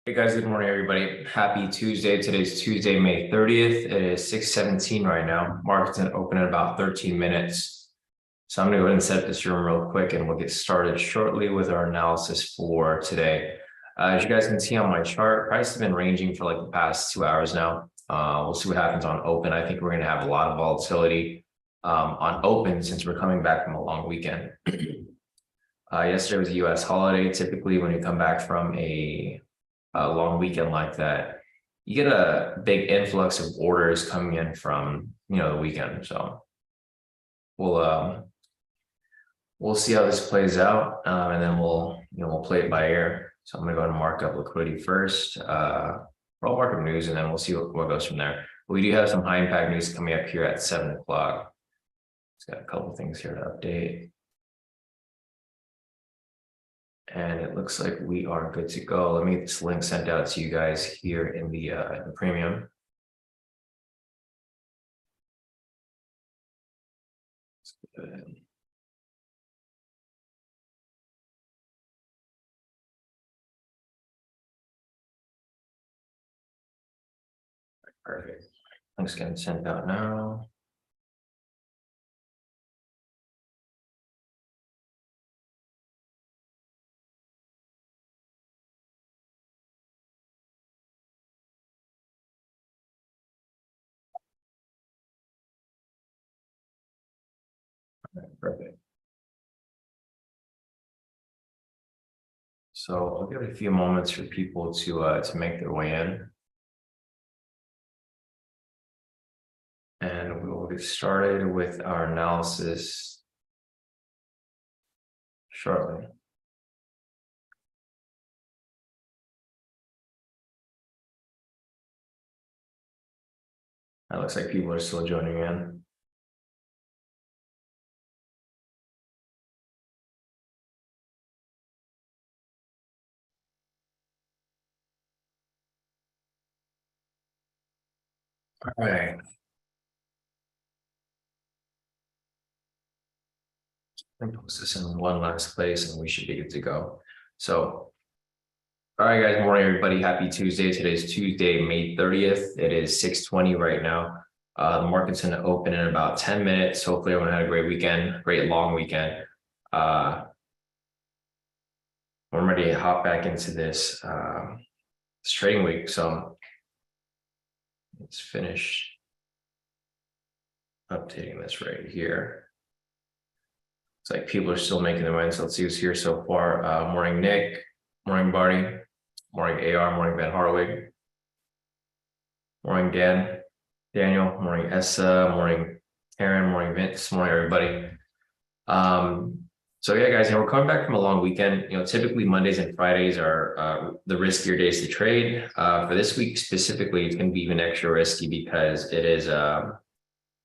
Hey guys, good morning, everybody. Happy Tuesday. Today's Tuesday, May 30th. It is 6:17 right now. Market's gonna open in about 13 minutes. So I'm gonna go ahead and set this room real quick and we'll get started shortly with our analysis for today. As you guys can see on my chart, price has been ranging for like the past 2 hours now. We'll see what happens on open. I think we're gonna have a lot of volatility on open since we're coming back from a long weekend. Yesterday was a US holiday. Typically, when you come back from a long weekend like that, you get a big influx of orders coming in from the weekend. So we'll see how this plays out, and then we'll play it by ear. So I'm gonna go ahead and mark up liquidity first, roll market news, and then we'll see what goes from there. But we do have some high impact news coming up here at 7 o'clock. It's got a couple things here to update. And it looks like we are good to go. Let me get this link sent out to you guys here in the premium. Perfect. Link's getting sent out now. Perfect. So I'll give it a few moments for people to make their way in. And we will get started with our analysis shortly. It looks like people are still joining in. All right. I'm post this in one last place and we should be good to go. So, all right, guys, morning, everybody. Happy Tuesday. Today's Tuesday, May 30th. It is 6:20 right now. The market's going to open in about 10 minutes. Hopefully everyone had a great weekend, great long weekend. I'm ready to hop back into this trading week. So let's finish updating this right here. It's like people are still making their way in. So let's see who's here so far. Morning, Nick. Morning, Barney. Morning, AR. Morning, Van Harwig. Morning, Daniel. Morning, Essa. Morning, Karen. Morning, Vince. Morning, everybody. So yeah, guys, we're coming back from a long weekend. Typically Mondays and Fridays are the riskier days to trade. For this week specifically, it's going to be even extra risky because it is,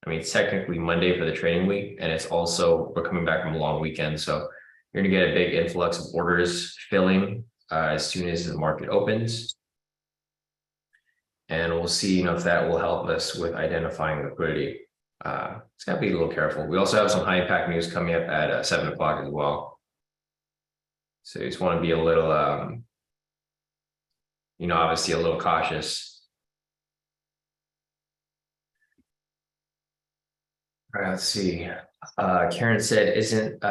it's technically Monday for the trading week, and it's also, we're coming back from a long weekend. So you're going to get a big influx of orders filling as soon as the market opens. And we'll see, if that will help us with identifying liquidity. It's got to be a little careful. We also have some high impact news coming up at 7 o'clock as well. So you just want to be a little, obviously a little cautious. All right, let's see. Karen said, isn't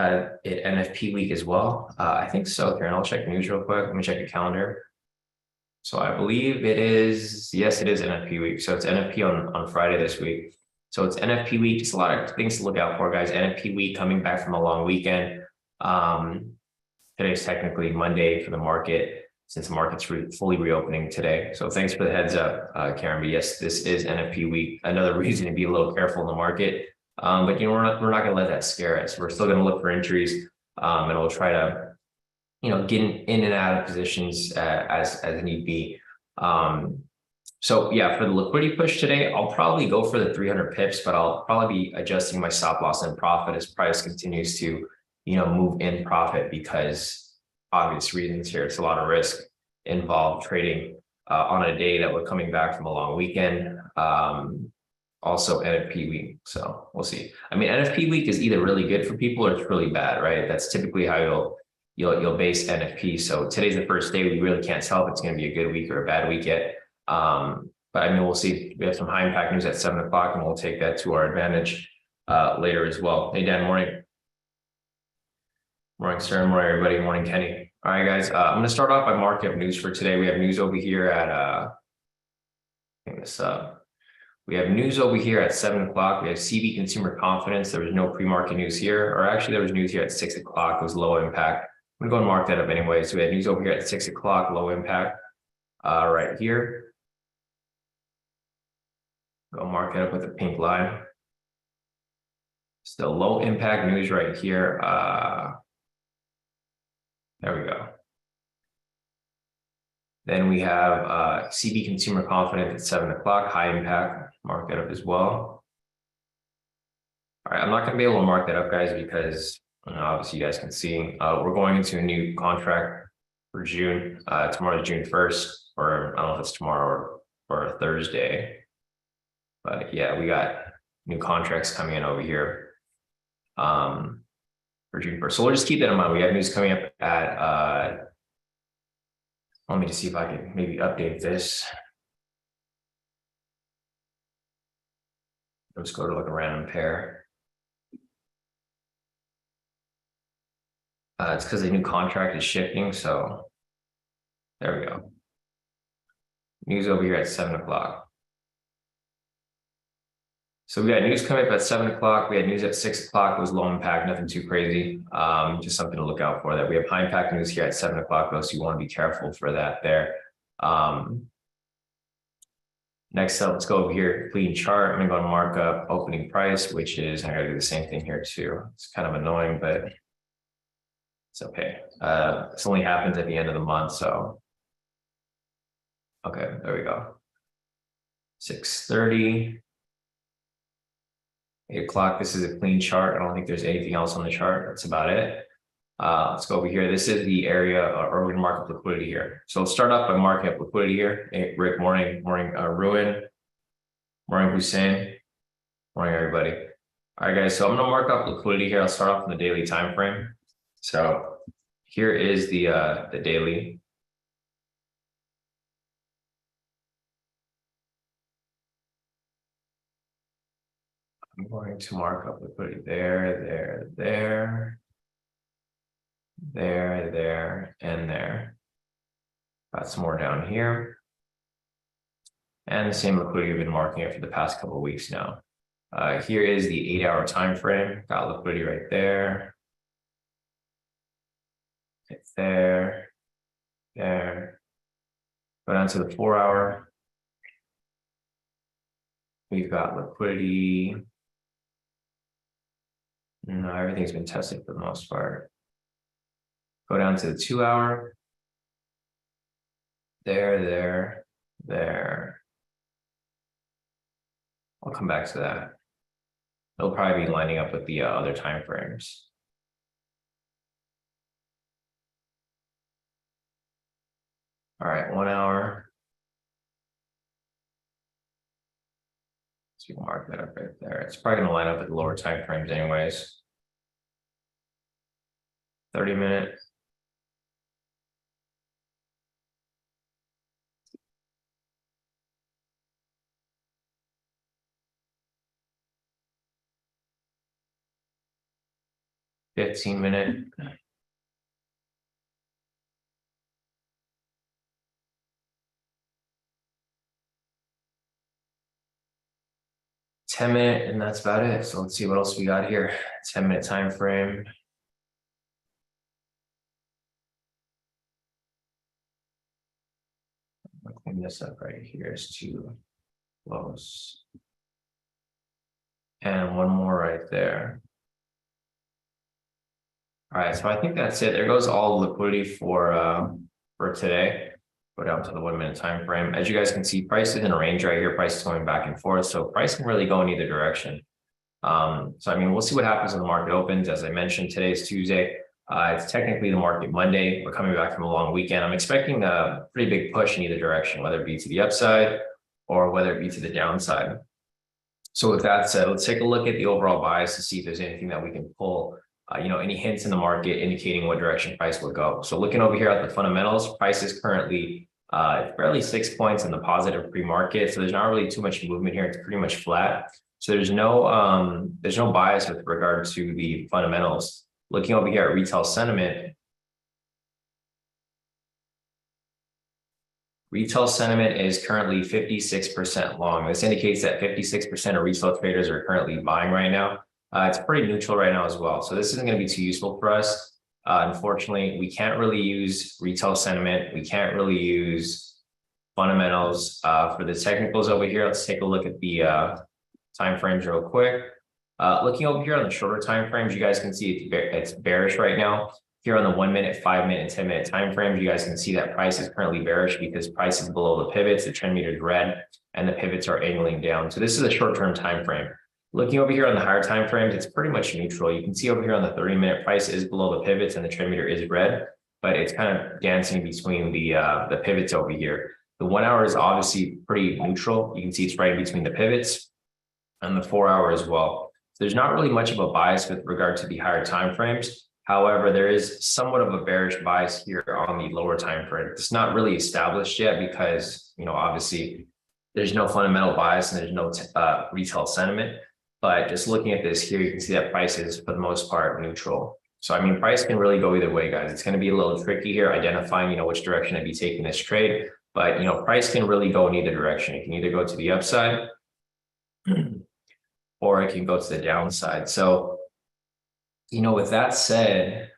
it NFP week as well? I think so, Karen. I'll check news real quick. Let me check the calendar. So I believe it is, yes, it is NFP week. So it's NFP on Friday this week. So it's NFP week. Just a lot of things to look out for, guys. NFP week, coming back from a long weekend. Today's technically Monday for the market, since the market's fully reopening today. So thanks for the heads up, Karen. But yes, this is NFP week. Another reason to be a little careful in the market. But we're not going to let that scare us. We're still going to look for entries, and we'll try to get in and out of positions as need be. So yeah, for the liquidity push today, I'll probably go for the 300 pips, but I'll probably be adjusting my stop loss and profit as price continues to move in profit, because obvious reasons here. It's a lot of risk involved trading on a day that we're coming back from a long weekend. Also NFP week, so we'll see. NFP week is either really good for people or it's really bad, right? That's typically how you'll base NFP. So today's the first day. We really can't tell if it's going to be a good week or a bad week yet. But I mean, we'll see. We have some high impact news at 7 o'clock, and we'll take that to our advantage later as well. Hey, Dan, morning. Morning, sir. Morning, everybody. Morning, Kenny. All right, guys. I'm going to start off by market news for today. We have news over here at bring this up. We have news over here at 7 o'clock. We have CB consumer confidence. There was no pre-market news here, or actually there was news here at 6 o'clock. It was low impact. I'm gonna go and mark that up anyway. So we had news over here at 6 o'clock, low impact, right here. Go mark it up with a pink line. Still low impact news right here. There we go. Then we have CB consumer confidence at 7 o'clock, high impact, mark that up as well. All right, I'm not gonna be able to mark that up, guys, because obviously you guys can see we're going into a new contract for June. Tomorrow is June 1st, or I don't know if it's tomorrow or Thursday. But yeah, we got new contracts coming in over here for June 1st. So we'll just keep that in mind. We have news coming up at let me just see if I can maybe update this. Let's go to like a random pair. It's because the new contract is shifting. So there we go. News over here at 7 o'clock. So we got news coming up at 7 o'clock. We had news at 6 o'clock. It was low impact, nothing too crazy. Just something to look out for. That we have high impact news here at 7 o'clock, though, so you want to be careful for that there. Next up, let's go over here, clean chart. I'm gonna go and mark up opening price, which is, I gotta do the same thing here too. It's kind of annoying, but it's okay. This only happens at the end of the month, so. Okay, there we go. 6:30. 8 o'clock, this is a clean chart. I don't think there's anything else on the chart. That's about it. Let's go over here. This is the area, or we're gonna mark up liquidity here. So let's start off by marking up liquidity here. Hey, Rick, morning, Ruin, morning, Hussein, morning, everybody. All right, guys, so I'm gonna mark up liquidity here. I'll start off in the daily time frame. So here is the daily. I'm going to mark up liquidity there, and there. Got some more down here. And the same liquidity we've been marking it for the past couple of weeks now. Here is the 8-hour time frame. Got liquidity right there. Right there. There. Go down to the 4-hour. We've got liquidity. No, everything's been tested for the most part. Go down to the 2-hour. There. I'll come back to that. They'll probably be lining up with the other time frames. All right, 1 hour. So you can mark that up right there. It's probably going to line up with the lower time frames anyways. 30-minute. $15-minute. $10-minute, and that's about it. So let's see what else we got here. 10-minute time frame. I'll clean this up right here. It's too close. And one more right there. All right, so I think that's it. There goes all the liquidity for today. Go down to the 1-minute time frame. As you guys can see, price is in a range right here. Price is going back and forth, so price can really go in either direction. So I mean, we'll see what happens when the market opens. As I mentioned, today is Tuesday. It's technically the market Monday. We're coming back from a long weekend. I'm expecting a pretty big push in either direction, whether it be to the upside or whether it be to the downside. So with that said, let's take a look at the overall bias to see if there's anything that we can pull any hints in the market indicating what direction price will go. So looking over here at the fundamentals, price is currently barely 6 points in the positive pre-market. So there's not really too much movement here. It's pretty much flat. So there's no bias with regard to the fundamentals. Looking over here at retail sentiment, retail sentiment is currently 56% long. This indicates that 56% of retail traders are currently buying right now. It's pretty neutral right now as well. So this isn't going to be too useful for us. Unfortunately, we can't really use retail sentiment. We can't really use fundamentals. For the technicals over here, let's take a look at the time frames real quick. Looking over here on the shorter time frames, you guys can see it's bearish right now. Here on the 1 minute, 5 minute, and 10 minute time frames, you guys can see that price is currently bearish because price is below the pivots, the trend meter is red, and the pivots are angling down. So this is a short-term time frame. Looking over here on the higher time frames, it's pretty much neutral. You can see over here on the 30-minute price is below the pivots and the trend meter is red, but it's kind of dancing between the pivots over here. The 1 hour is obviously pretty neutral. You can see it's right between the pivots and the 4 hour as well. So there's not really much of a bias with regard to the higher time frames. However, there is somewhat of a bearish bias here on the lower time frame. It's not really established yet because, obviously there's no fundamental bias and there's no retail sentiment. But just looking at this here, you can see that price is for the most part neutral. So, I mean, price can really go either way, guys. It's going to be a little tricky here identifying, which direction I'd be taking this trade. But, price can really go in either direction. It can either go to the upside or it can go to the downside. So, with that said,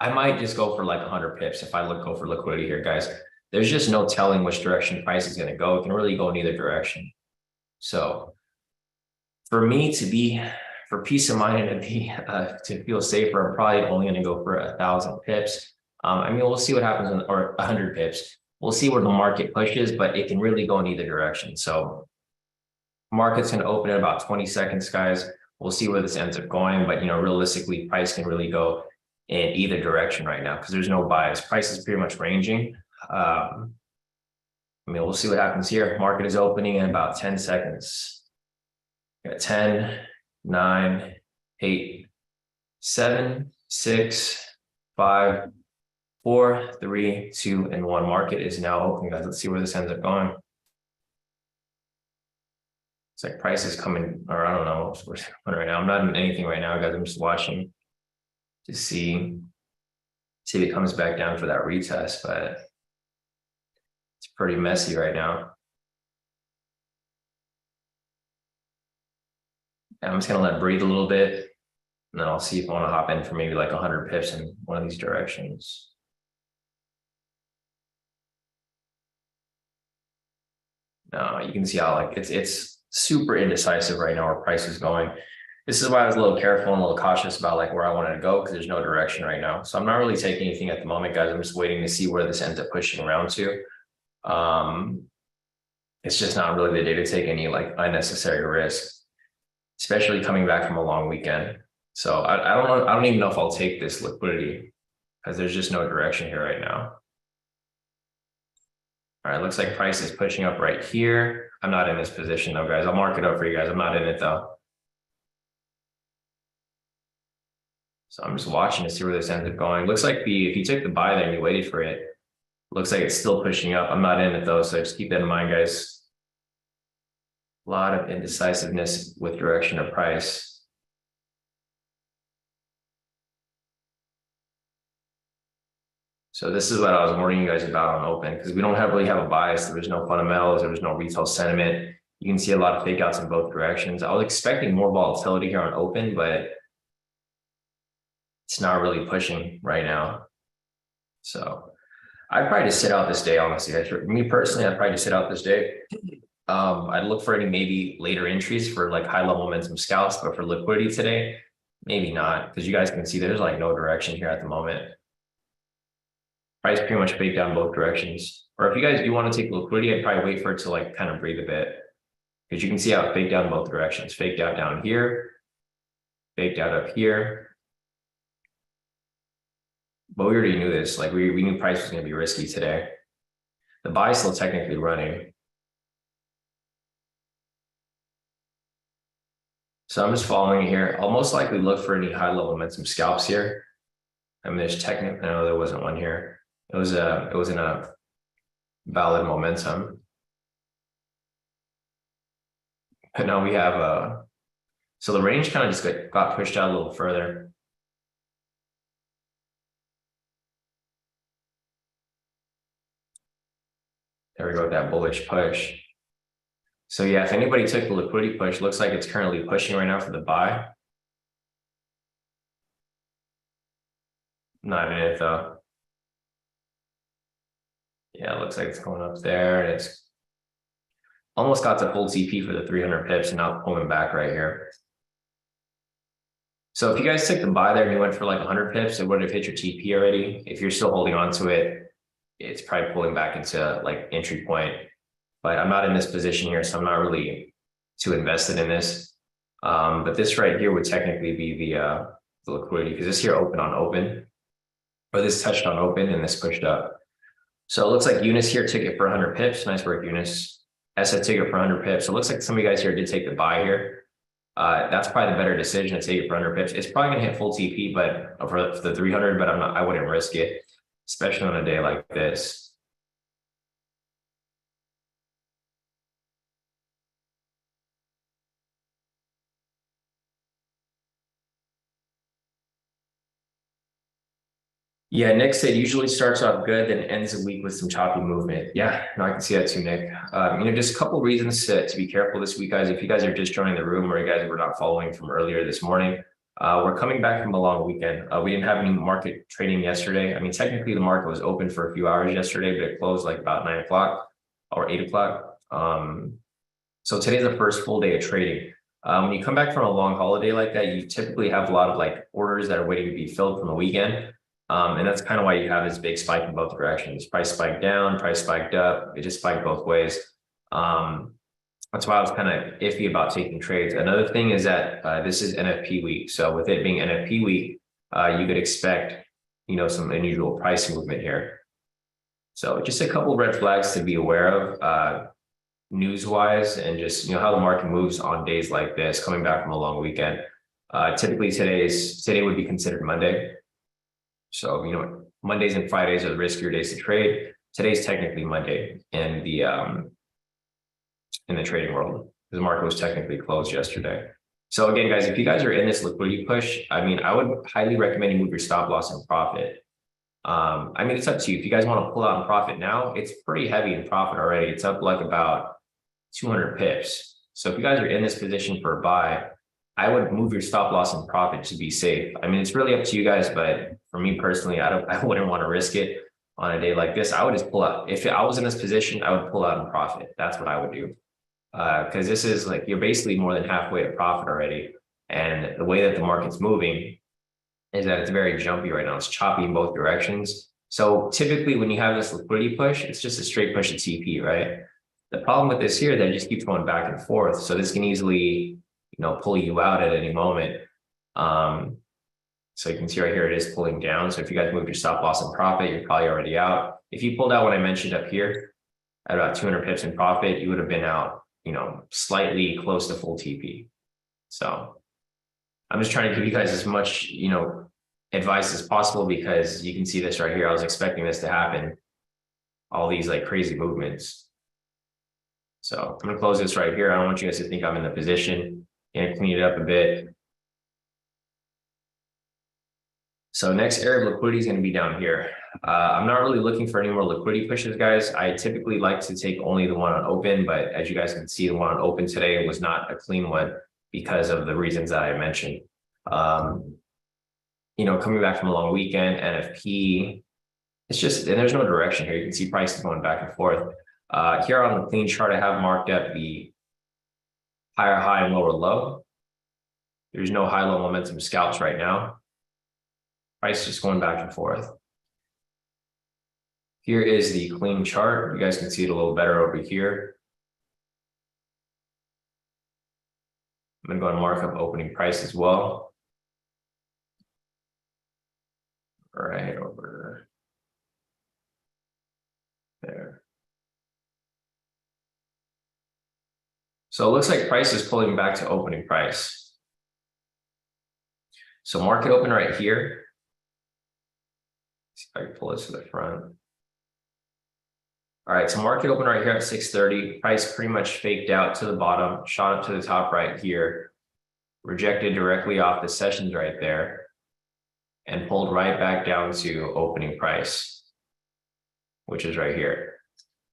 I might just go for like 100 pips if I go for liquidity here, guys. There's just no telling which direction price is going to go. It can really go in either direction. So for me for peace of mind and to feel safer, I'm probably only going to go for 1,000 pips. We'll see what happens or 100 pips. We'll see where the market pushes, but it can really go in either direction. So market's going to open in about 20 seconds, guys. We'll see where this ends up going, but realistically, price can really go in either direction right now because there's no bias. Price is pretty much ranging. We'll see what happens here. Market is opening in about 10 seconds. Got 10, 9, 8, 7, 6, 5, 4, 3, 2, and 1. Market is now open, guys. Let's see where this ends up going. It's like price is coming, or I don't know what's going right now. I'm not in anything right now, guys. I'm just watching to see if it comes back down for that retest, but it's pretty messy right now. And I'm just going to let it breathe a little bit, and then I'll see if I want to hop in for maybe like 100 pips in one of these directions. Now you can see how it's super indecisive right now where price is going. This is why I was a little careful and a little cautious about where I wanted to go because there's no direction right now. So I'm not really taking anything at the moment, guys. I'm just waiting to see where this ends up pushing around to. It's just not really the day to take any unnecessary risk, especially coming back from a long weekend. So I don't know. I don't even know if I'll take this liquidity because there's just no direction here right now. All right, looks like price is pushing up right here. I'm not in this position though, guys. I'll mark it up for you guys. I'm not in it though. So I'm just watching to see where this ends up going. Looks like if you took the buy there and you waited for it, looks like it's still pushing up. I'm not in it though, so just keep that in mind, guys. A lot of indecisiveness with direction of price. So this is what I was warning you guys about on open because we don't really have a bias. There was no fundamentals. There was no retail sentiment. You can see a lot of fake outs in both directions. I was expecting more volatility here on open, but it's not really pushing right now. So I'd probably just sit out this day, honestly. Me personally, I'd probably just sit out this day. I'd look for any maybe later entries for high level momentum scalps, but for liquidity today, maybe not, because you guys can see there's no direction here at the moment. Price pretty much faked down both directions. Or if you guys do want to take liquidity, I'd probably wait for it to kind of breathe a bit, because you can see how it faked down both directions. Faked out down here, faked out up here. But we already knew this. We knew price was going to be risky today. The buy is still technically running. So I'm just following here. I'll most likely look for any high level momentum scalps here. I mean, there's technical. No, there wasn't one here. It was in a valid momentum. But now we have so the range kind of just got pushed out a little further. There we go with that bullish push. So yeah, if anybody took the liquidity push, looks like it's currently pushing right now for the buy. Not in it though. Yeah, it looks like it's going up there and it's almost got to full TP for the 300 pips and now pulling back right here. So if you guys took the buy there and you went for like 100 pips, it would have hit your TP already. If you're still holding on to it, it's probably pulling back into like entry point. But I'm not in this position here, so I'm not really too invested in this. But this right here would technically be the liquidity because this here open on open, or this touched on open and this pushed up. So it looks like Eunice here took it for 100 pips. Nice work, Eunice. Essa took it for 100 pips. So it looks like some of you guys here did take the buy here. That's probably the better decision to take it for 100 pips. It's probably gonna hit full TP, but for the 300, but I wouldn't risk it, especially on a day like this. Yeah, Nick said usually starts off good, then ends the week with some choppy movement. Yeah, no, I can see that too, Nick. Just a couple reasons to be careful this week, guys. If you guys are just joining the room or you guys were not following from earlier this morning, we're coming back from a long weekend. We didn't have any market trading yesterday. I mean, technically the market was open for a few hours yesterday, but it closed like about 9 o'clock or 8 o'clock. So today's the first full day of trading. When you come back from a long holiday like that, you typically have a lot of like orders that are waiting to be filled from the weekend. And that's kind of why you have this big spike in both directions. Price spiked down, price spiked up. It just spiked both ways. That's why I was kind of iffy about taking trades. Another thing is that this is NFP week. So with it being NFP week, you could expect, some unusual price movement here. So just a couple of red flags to be aware of news-wise and just, how the market moves on days like this, coming back from a long weekend. Typically today would be considered Monday. So, Mondays and Fridays are the riskier days to trade. Today's technically Monday in the trading world. The market was technically closed yesterday. So again, guys, if you guys are in this liquidity push, I would highly recommend you move your stop loss and profit. It's up to you. If you guys want to pull out in profit now, it's pretty heavy in profit already. It's up like about 200 pips. So if you guys are in this position for a buy, I would move your stop loss and profit to be safe. It's really up to you guys, but for me personally, I wouldn't want to risk it on a day like this. I would just pull out. If I was in this position, I would pull out in profit. That's what I would do. Because this is like, you're basically more than halfway to profit already. And the way that the market's moving is that it's very jumpy right now. It's choppy in both directions. So typically when you have this liquidity push, it's just a straight push to TP, right? The problem with this here, that it just keeps going back and forth. So this can easily, pull you out at any moment. So you can see right here, it is pulling down. So if you guys move your stop loss and profit, you're probably already out. If you pulled out what I mentioned up here at about 200 pips in profit, you would have been out, slightly close to full TP. So I'm just trying to give you guys as much, advice as possible because you can see this right here. I was expecting this to happen. All these like crazy movements. So I'm gonna close this right here. I don't want you guys to think I'm in the position and clean it up a bit. So next area of liquidity is going to be down here. I'm not really looking for any more liquidity pushes, guys. I typically like to take only the one on open, but as you guys can see, the one on open today was not a clean one because of the reasons that I mentioned. Coming back from a long weekend, NFP, it's just, and there's no direction here. You can see prices going back and forth. Here on the clean chart, I have marked up the higher high and lower low. There's no high-low momentum scalps right now. Price just going back and forth. Here is the clean chart. You guys can see it a little better over here. I'm going to go and mark up opening price as well. Right over there. So it looks like price is pulling back to opening price. So market open right here. See if I can pull this to the front. All right, so market open right here at 630. Price pretty much faked out to the bottom, shot up to the top right here, rejected directly off the sessions right there, and pulled right back down to opening price, which is right here.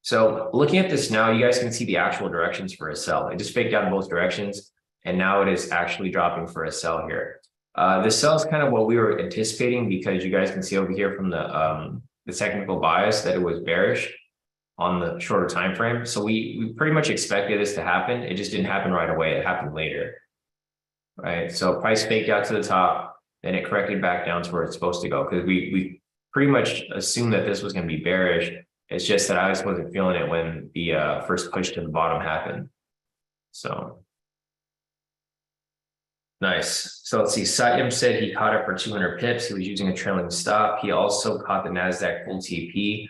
So looking at this now, you guys can see the actual directions for a sell. It just faked out in both directions, and now it is actually dropping for a sell here. This sell is kind of what we were anticipating, because you guys can see over here from the technical bias that it was bearish on the shorter time frame. So we pretty much expected this to happen. It just didn't happen right away. It happened later, right? So price faked out to the top, then it corrected back down to where it's supposed to go, because we pretty much assumed that this was going to be bearish. It's just that I just wasn't feeling it when the first push to the bottom happened. So nice. So let's see. Satyam said he caught it for 200 pips. He was using a trailing stop. He also caught the NASDAQ full TP.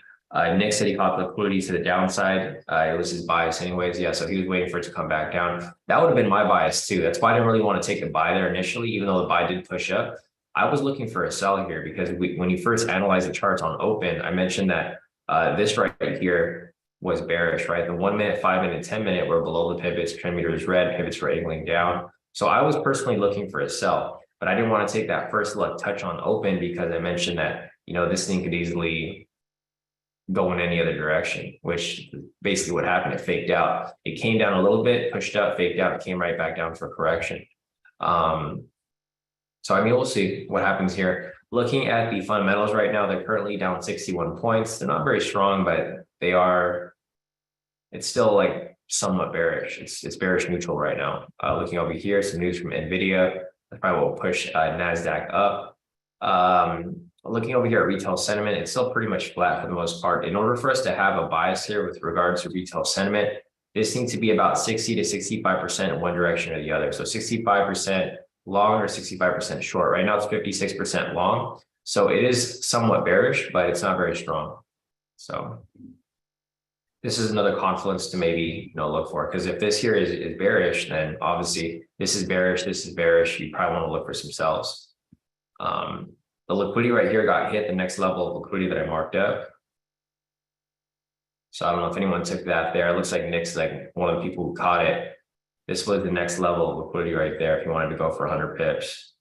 Nick said he caught the liquidity to the downside. It was his bias anyways. Yeah, so he was waiting for it to come back down. That would have been my bias too. That's why I didn't really want to take the buy there initially, even though the buy did push up. I was looking for a sell here because when you first analyze the charts on open, I mentioned that this right here was bearish, right? The 1 minute, 5 minute, 10 minute were below the pivots, trend meter is red, pivots were angling down. So I was personally looking for a sell, but I didn't want to take that first look touch on open, because I mentioned that, you know, this thing could easily go in any other direction, which basically what happened. It faked out. It came down a little bit, pushed up, faked out, it came right back down for correction. So I mean, we'll see what happens here. Looking at the fundamentals right now, they're currently down 61 points. They're not very strong, but it's still like somewhat bearish. It's bearish neutral right now. Looking over here, some news from NVIDIA. That probably will push NASDAQ up. Looking over here at retail sentiment, it's still pretty much flat for the most part. In order for us to have a bias here with regards to retail sentiment, this needs to be about 60 to 65% in one direction or the other. So 65% long or 65% short. Right now it's 56% long. So it is somewhat bearish, but it's not very strong. So this is another confluence to maybe look for, because if this here is bearish, then obviously this is bearish, this is bearish. You probably want to look for some sells. The liquidity right here got hit, the next level of liquidity that I marked up. So I don't know if anyone took that there. It looks like Nick's like one of the people who caught it. This was the next level of liquidity right there if you wanted to go for 100 pips.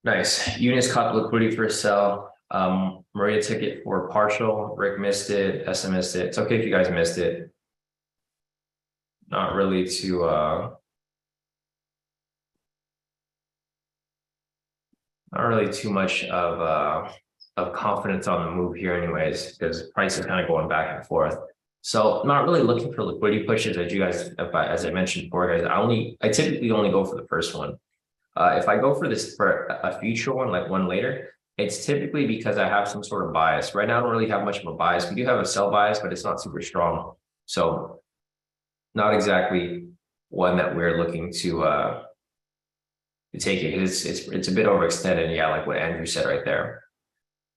Nice. Eunice caught the liquidity for a sell. Maria took it for partial. Rick missed it. Essa missed it. It's okay if you guys missed it. Not really too much of confidence on the move here anyways, because price is kind of going back and forth. So not really looking for liquidity pushes, as I mentioned before, guys. I typically only go for the first one. If I go for a future one, like one later, it's typically because I have some sort of bias. Right now, I don't really have much of a bias. We do have a sell bias, but it's not super strong. So not exactly one that we're looking to take it. It's a bit overextended. Yeah, like what Andrew said right there.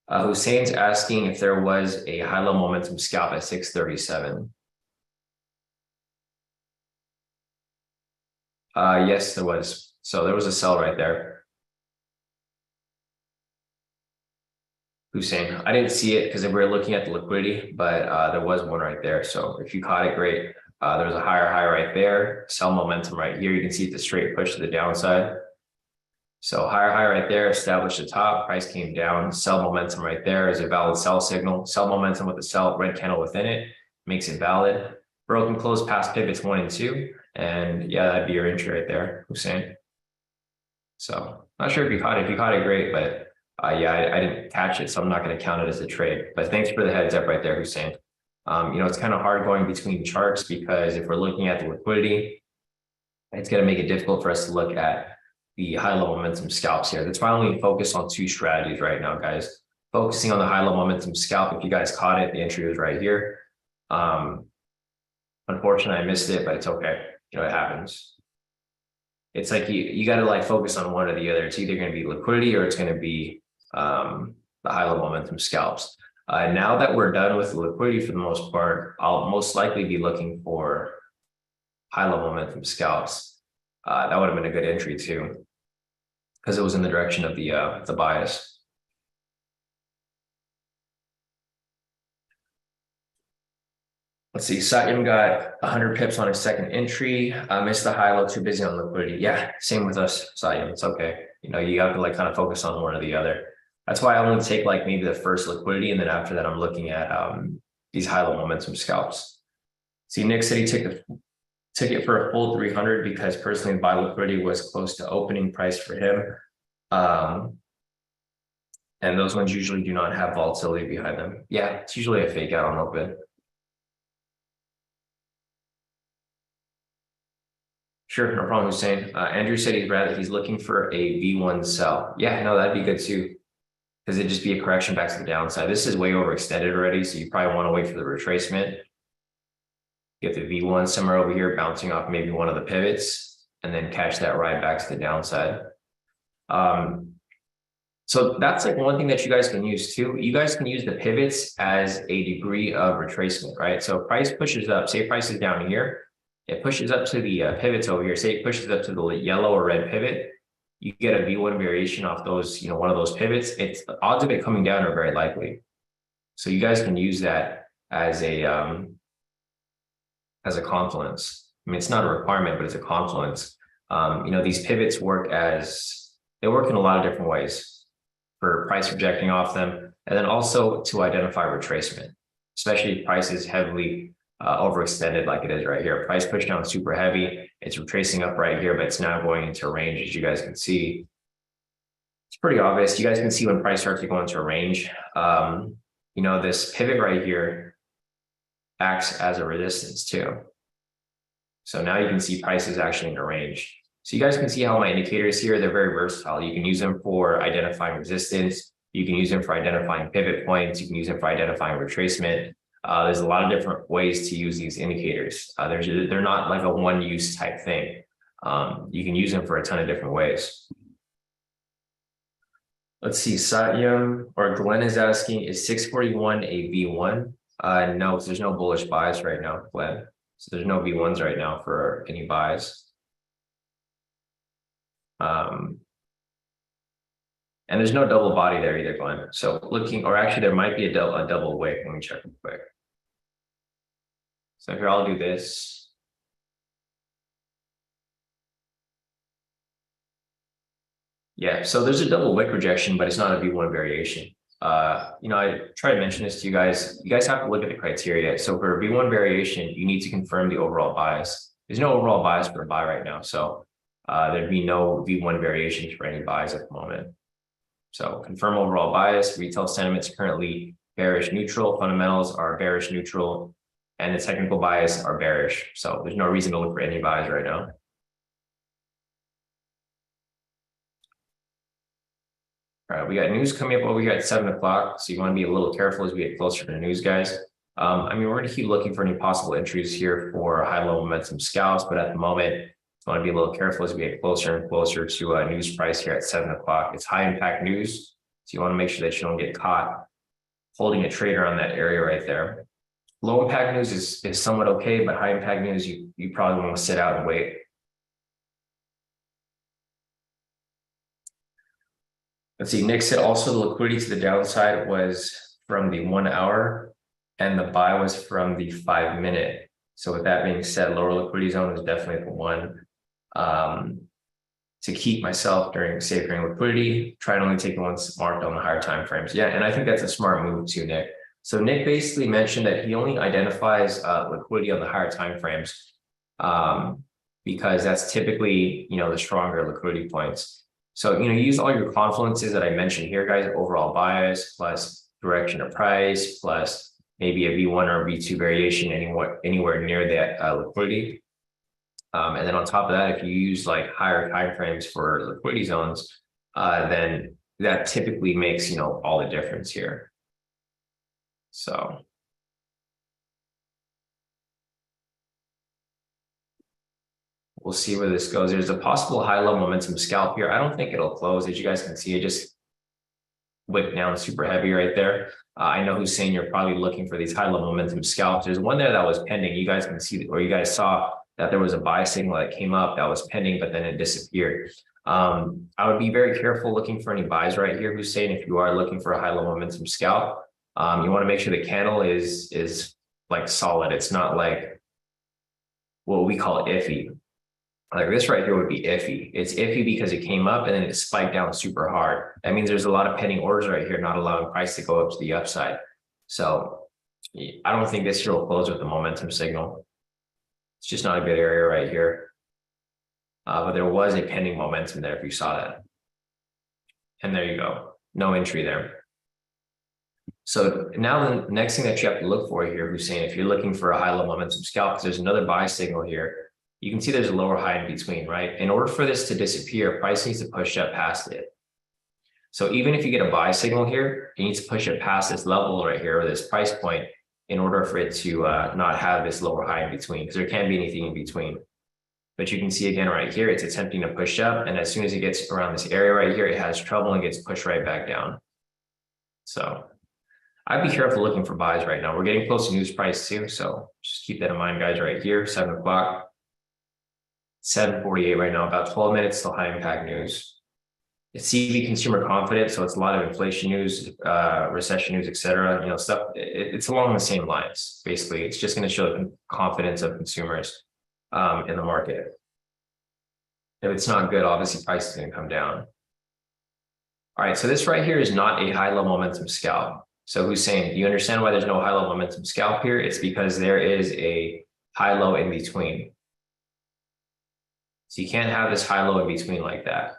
Hussein's asking if there was a high-low momentum scalp at 637. Yes, there was. So there was a sell right there. Hussein, I didn't see it because we were looking at the liquidity, but there was one right there. So if you caught it, great. There was a higher high right there. Sell momentum right here. You can see it's a straight push to the downside. So higher high right there, established the top, price came down. Sell momentum right there is a valid sell signal. Sell momentum with the sell red candle within it makes it valid. Broken close past pivots 1 and 2. And yeah, that'd be your entry right there, Hussein. So not sure if you caught it. If you caught it, great. But yeah, I didn't catch it, so I'm not going to count it as a trade. But thanks for the heads up right there, Hussein. It's kind of hard going between charts, because if we're looking at the liquidity, it's going to make it difficult for us to look at the high-level momentum scalps here. That's why I only focus on 2 strategies right now, guys. Focusing on the high-level momentum scalp. If you guys caught it, the entry was right here. Unfortunately, I missed it, but it's okay. It happens. It's like you got to like focus on one or the other. It's either going to be liquidity or it's going to be the high-level momentum scalps. Now that we're done with the liquidity for the most part, I'll most likely be looking for high level momentum scalps. That would have been a good entry too, because it was in the direction of the bias. Let's see, Satyam got 100 pips on his second entry. Missed the high low, too busy on liquidity. Yeah, same with us, Satyam. It's okay. You know, you have to like kind of focus on one or the other. That's why I only take like maybe the first liquidity, and then after that, I'm looking at these high low momentum scalps. See, Nick said he took it for a full 300 because personally, buy liquidity was close to opening price for him. And those ones usually do not have volatility behind them. Yeah, it's usually a fake out on open. Sure, no problem, Hussein. Andrew said he's looking for a V1 sell. Yeah, no, that'd be good too, because it'd just be a correction back to the downside. This is way overextended already, so you probably want to wait for the retracement. Get the V1 somewhere over here, bouncing off maybe one of the pivots, and then catch that ride back to the downside. So that's like one thing that you guys can use too. You guys can use the pivots as a degree of retracement, right? So price pushes up, say price is down here, it pushes up to the pivots over here, say it pushes up to the yellow or red pivot, you get a V1 variation off those, you know, one of those pivots. It's the odds of it coming down are very likely. So you guys can use that as a confluence. I mean, it's not a requirement, but it's a confluence. You know, these pivots they work in a lot of different ways for price rejecting off them, and then also to identify retracement, especially if price is heavily overextended like it is right here. Price push down super heavy. It's retracing up right here, but it's now going into a range, as you guys can see. It's pretty obvious. You guys can see when price starts to go into a range. You know, this pivot right here acts as a resistance too. So now you can see price is actually in a range. So you guys can see how my indicators here, they're very versatile. You can use them for identifying resistance. You can use them for identifying pivot points. You can use them for identifying retracement. There's a lot of different ways to use these indicators. They're not like a one-use type thing. You can use them for a ton of different ways. Let's see, Satyam or Glenn is asking, is 641 a V1? No, because there's no bullish buys right now, Glenn. So there's no V1s right now for any buys. And there's no double body there either, Glenn. So looking, or actually there might be a double wick. Let me check real quick. So here, I'll do this. Yeah, so there's a double wick rejection, but it's not a V1 variation. You know, I try to mention this to you guys. You guys have to look at the criteria. So for a V1 variation, you need to confirm the overall bias. There's no overall bias for a buy right now. So there'd be no V1 variations for any buys at the moment. So confirm overall bias. Retail sentiment's currently bearish neutral. Fundamentals are bearish neutral. And the technical bias are bearish. So there's no reason to look for any buys right now. All right, we got news coming up over here at 7 o'clock. So you want to be a little careful as we get closer to the news, guys. I mean, we're going to keep looking for any possible entries here for high-level momentum scalps, but at the moment, want to be a little careful as we get closer and closer to a news price here at 7 o'clock. It's high impact news. So you want to make sure that you don't get caught holding a trade around that area right there. Low impact news is somewhat okay, but high impact news, you probably want to sit out and wait. Let's see, Nick said also the liquidity to the downside was from the 1 hour and the buy was from the 5 minute. So with that being said, lower liquidity zone is definitely the one to keep myself during liquidity. Try to only take the ones marked on the higher time frames. Yeah, and I think that's a smart move too, Nick. So Nick basically mentioned that he only identifies liquidity on the higher time frames because that's typically, you know, the stronger liquidity points. So, you know, use all your confluences that I mentioned here, guys, overall bias plus direction of price plus maybe a V1 or a V2 variation anywhere near that liquidity. And then on top of that, if you use like higher time frames for liquidity zones, then that typically makes, you know, all the difference here. So we'll see where this goes. There's a possible high level momentum scalp here. I don't think it'll close. As you guys can see, it just wick down super heavy right there. I know who's saying you're probably looking for these high level momentum scalps. There's one there that was pending. You guys can see, or you guys saw that there was a buy signal that came up that was pending, but then it disappeared. I would be very careful looking for any buys right here, who's saying if you are looking for a high level momentum scalp. You want to make sure the candle is like solid. It's not like what we call iffy. Like this right here would be iffy. It's iffy because it came up and then it spiked down super hard. That means there's a lot of pending orders right here, not allowing price to go up to the upside. So I don't think this here will close with the momentum signal. It's just not a good area right here. But there was a pending momentum there if you saw that. And there you go. No entry there. So now the next thing that you have to look for here, Hussein, if you're looking for a high level momentum scalp, because there's another buy signal here. You can see there's a lower high in between, right? In order for this to disappear, price needs to push up past it. So even if you get a buy signal here, you need to push it past this level right here, or this price point, in order for it to not have this lower high in between, because there can't be anything in between. But you can see again right here, it's attempting to push up. And as soon as it gets around this area right here, it has trouble and gets pushed right back down. So I'd be careful looking for buys right now. We're getting close to news price too. So just keep that in mind, guys, right here, 7 o'clock. 7:48 right now, about 12 minutes till high impact news. It's CV consumer confidence, so it's a lot of inflation news, recession news, etc. You know, stuff. It's along the same lines. Basically, it's just going to show the confidence of consumers in the market. If it's not good, obviously price is going to come down. All right, so this right here is not a high level momentum scalp. So who's saying? Do you understand why there's no high level momentum scalp here? It's because there is a high low in between. So you can't have this high low in between like that.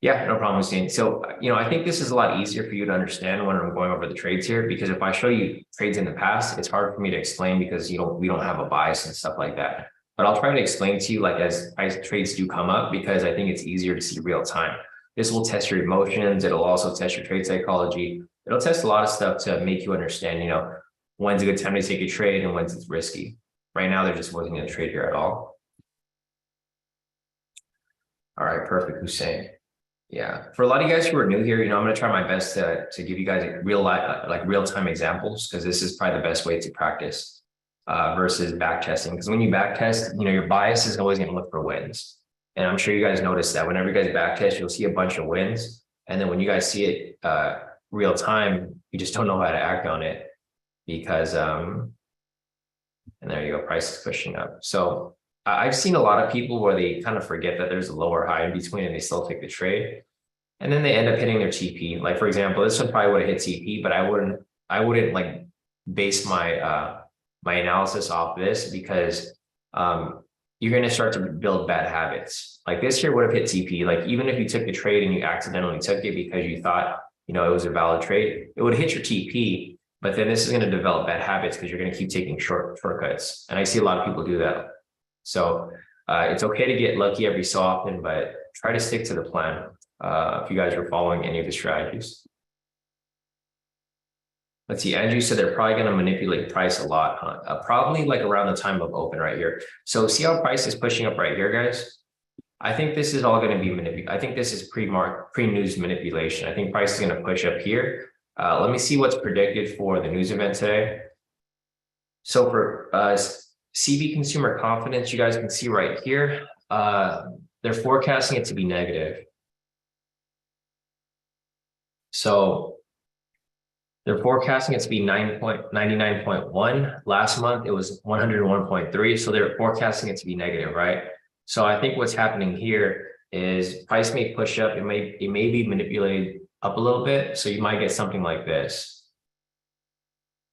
Yeah, no problem, Hussein. So, you know, I think this is a lot easier for you to understand when I'm going over the trades here, because if I show you trades in the past, it's hard for me to explain because we don't have a bias and stuff like that. But I'll try to explain to you like as trades do come up, because I think it's easier to see real time. This will test your emotions. It'll also test your trade psychology. It'll test a lot of stuff to make you understand, you know, when's a good time to take a trade and when's it's risky. Right now, there just wasn't a trade here at all. All right, perfect, Hussein. Yeah, for a lot of you guys who are new here, you know, I'm going to try my best to give you guys real-time examples, because this is probably the best way to practice versus back testing. Because when you back test, you know, your bias is always going to look for wins. And I'm sure you guys notice that whenever you guys back test, you'll see a bunch of wins. And then when you guys see it real time, you just don't know how to act on it because, and there you go, price is pushing up. So I've seen a lot of people where they kind of forget that there's a lower high in between and they still take the trade. And then they end up hitting their TP. Like, for example, this one probably would have hit TP, but I wouldn't like base my my analysis off this, because you're going to start to build bad habits. Like this here would have hit TP. Like even if you took the trade and you accidentally took it because you thought, you know, it was a valid trade, it would hit your TP. But then this is going to develop bad habits because you're going to keep taking shortcuts. And I see a lot of people do that. So it's okay to get lucky every so often, but try to stick to the plan if you guys are following any of the strategies. Let's see, Andrew said they're probably going to manipulate price a lot, huh? Probably like around the time of open right here. So see how price is pushing up right here, guys? I think this is all going to be manipulated. I think this is pre-news manipulation. I think price is going to push up here. Let me see what's predicted for the news event today. So for CV consumer confidence, you guys can see right here, they're forecasting it to be negative. So they're forecasting it to be 99.1. Last month, it was 101.3. So they're forecasting it to be negative, right? So I think what's happening here is price may push up. It may be manipulated up a little bit. So you might get something like this.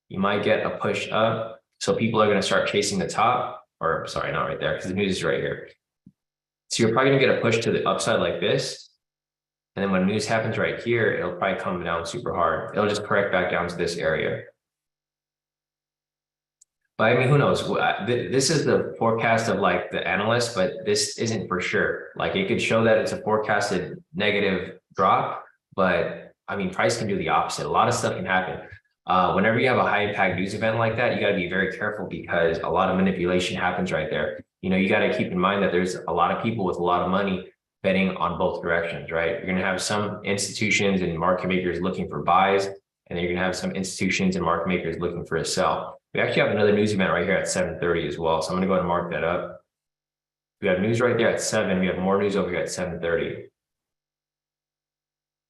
You might get a push up. So people are going to start chasing the top, or sorry, not right there, because the news is right here. So you're probably going to get a push to the upside like this. And then when news happens right here, it'll probably come down super hard. It'll just correct back down to this area. But I mean, who knows? This is the forecast of like the analyst, but this isn't for sure. Like it could show that it's a forecasted negative drop, but I mean, price can do the opposite. A lot of stuff can happen. Whenever you have a high impact news event like that, you got to be very careful because a lot of manipulation happens right there. You know, you got to keep in mind that there's a lot of people with a lot of money betting on both directions, right? You're going to have some institutions and market makers looking for buys, and then you're going to have some institutions and market makers looking for a sell. We actually have another news event right here at 7:30 as well. So I'm going to go ahead and mark that up. We have news right there at 7. We have more news over here at 7:30.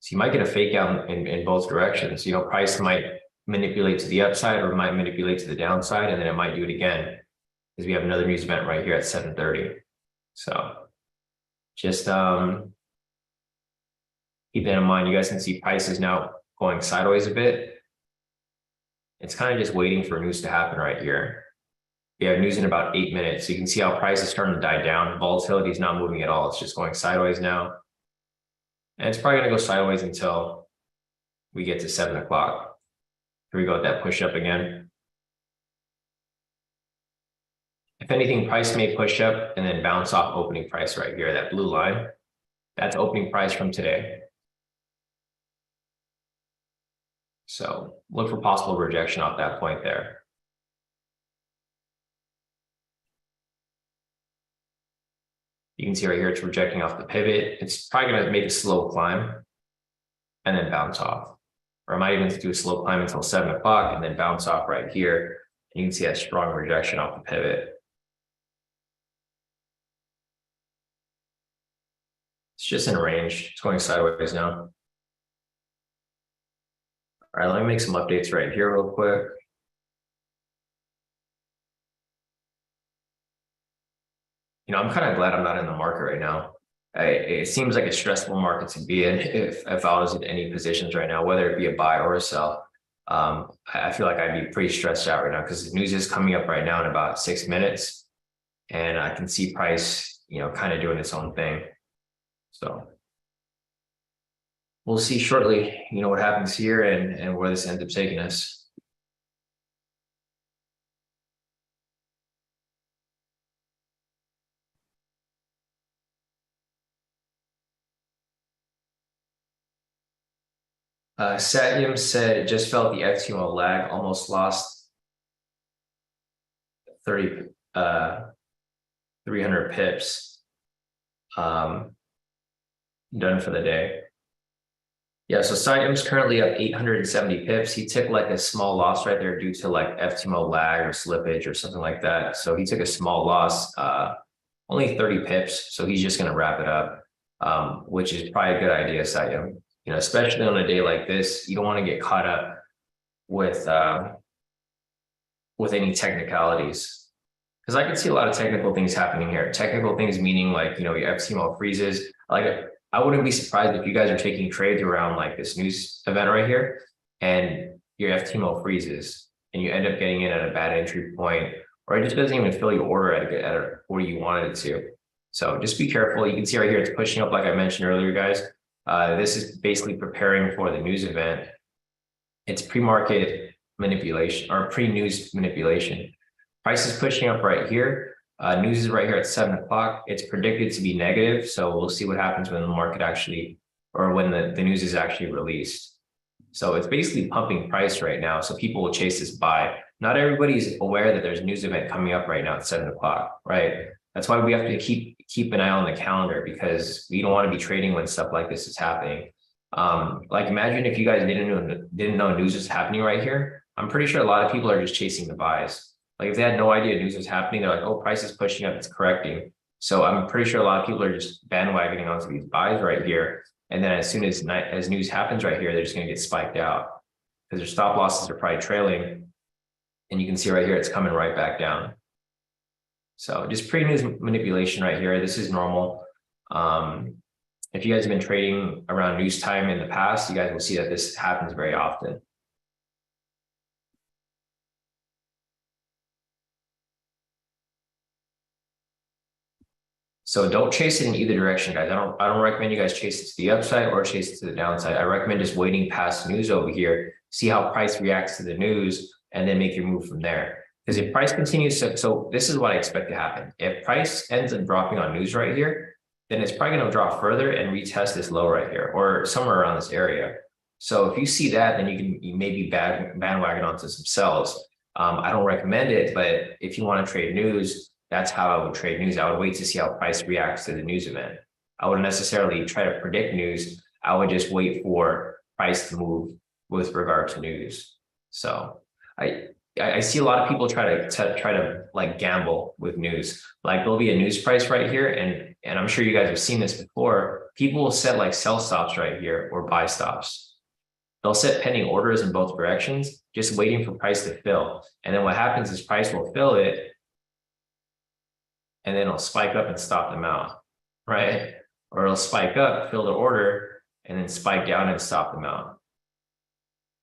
So you might get a fake out in both directions. You know, price might manipulate to the upside or might manipulate to the downside, and then it might do it again because we have another news event right here at 7:30. So just keep that in mind. You guys can see prices now going sideways a bit. It's kind of just waiting for news to happen right here. We have news in about 8 minutes. So you can see how price is starting to die down. Volatility is not moving at all. It's just going sideways now. And it's probably going to go sideways until we get to 7 o'clock. Here we go with that push up again. If anything, price may push up and then bounce off opening price right here, that blue line. That's opening price from today. So look for possible rejection off that point there. You can see right here, it's rejecting off the pivot. It's probably going to make a slow climb and then bounce off. Or I might even do a slow climb until 7 o'clock and then bounce off right here. And you can see that strong rejection off the pivot. It's just in a range. It's going sideways now. All right, let me make some updates right here real quick. You know, I'm kind of glad I'm not in the market right now. It seems like a stressful market to be in if I was in any positions right now, whether it be a buy or a sell. I feel like I'd be pretty stressed out right now because the news is coming up right now in about 6 minutes. And I can see price, you know, kind of doing its own thing. So we'll see shortly, you know, what happens here and where this ends up taking us. Satyam said it just felt the FTMO lag, almost lost 300 pips. Done for the day. Yeah, so Satyam's currently up 870 pips. He took like a small loss right there due to like FTMO lag or slippage or something like that. So he took a small loss, only 30 pips. So he's just going to wrap it up, which is probably a good idea, Satyam. You know, especially on a day like this, you don't want to get caught up with any technicalities, because I can see a lot of technical things happening here. Technical things meaning like, you know, your FTMO freezes. Like, I wouldn't be surprised if you guys are taking trades around like this news event right here, and your FTMO freezes, and you end up getting in at a bad entry point, or it just doesn't even fill your order at where you wanted it to. So just be careful. You can see right here, it's pushing up like I mentioned earlier, guys. This is basically preparing for the news event. It's pre-market manipulation or pre-news manipulation. Price is pushing up right here. News is right here at 7 o'clock. It's predicted to be negative. So we'll see what happens when the market actually, or when the news is actually released. So it's basically pumping price right now. So people will chase this buy. Not everybody is aware that there's a news event coming up right now at 7 o'clock, right? That's why we have to keep an eye on the calendar, because we don't want to be trading when stuff like this is happening. Like imagine if you guys didn't know news is happening right here. I'm pretty sure a lot of people are just chasing the buys. Like if they had no idea news was happening, they're like, oh, price is pushing up, it's correcting. So I'm pretty sure a lot of people are just bandwagoning onto these buys right here. And then as soon as news happens right here, they're just going to get spiked out because their stop losses are probably trailing. And you can see right here, it's coming right back down. So just pre-news manipulation right here. This is normal. If you guys have been trading around news time in the past, you guys will see that this happens very often. So don't chase it in either direction, guys. I don't recommend you guys chase it to the upside or chase it to the downside. I recommend just waiting past news over here, see how price reacts to the news, and then make your move from there. Because if price continues to, so this is what I expect to happen. If price ends up dropping on news right here, then it's probably going to drop further and retest this low right here or somewhere around this area. So if you see that, then you maybe bandwagon onto some sells. I don't recommend it, but if you want to trade news, that's how I would trade news. I would wait to see how price reacts to the news event. I wouldn't necessarily try to predict news. I would just wait for price to move with regard to news. So I see a lot of people try to like gamble with news. Like there'll be a news price right here, and I'm sure you guys have seen this before. People will set like sell stops right here or buy stops. They'll set pending orders in both directions, just waiting for price to fill. And then what happens is price will fill it, and then it'll spike up and stop them out, right? Or it'll spike up, fill the order, and then spike down and stop them out.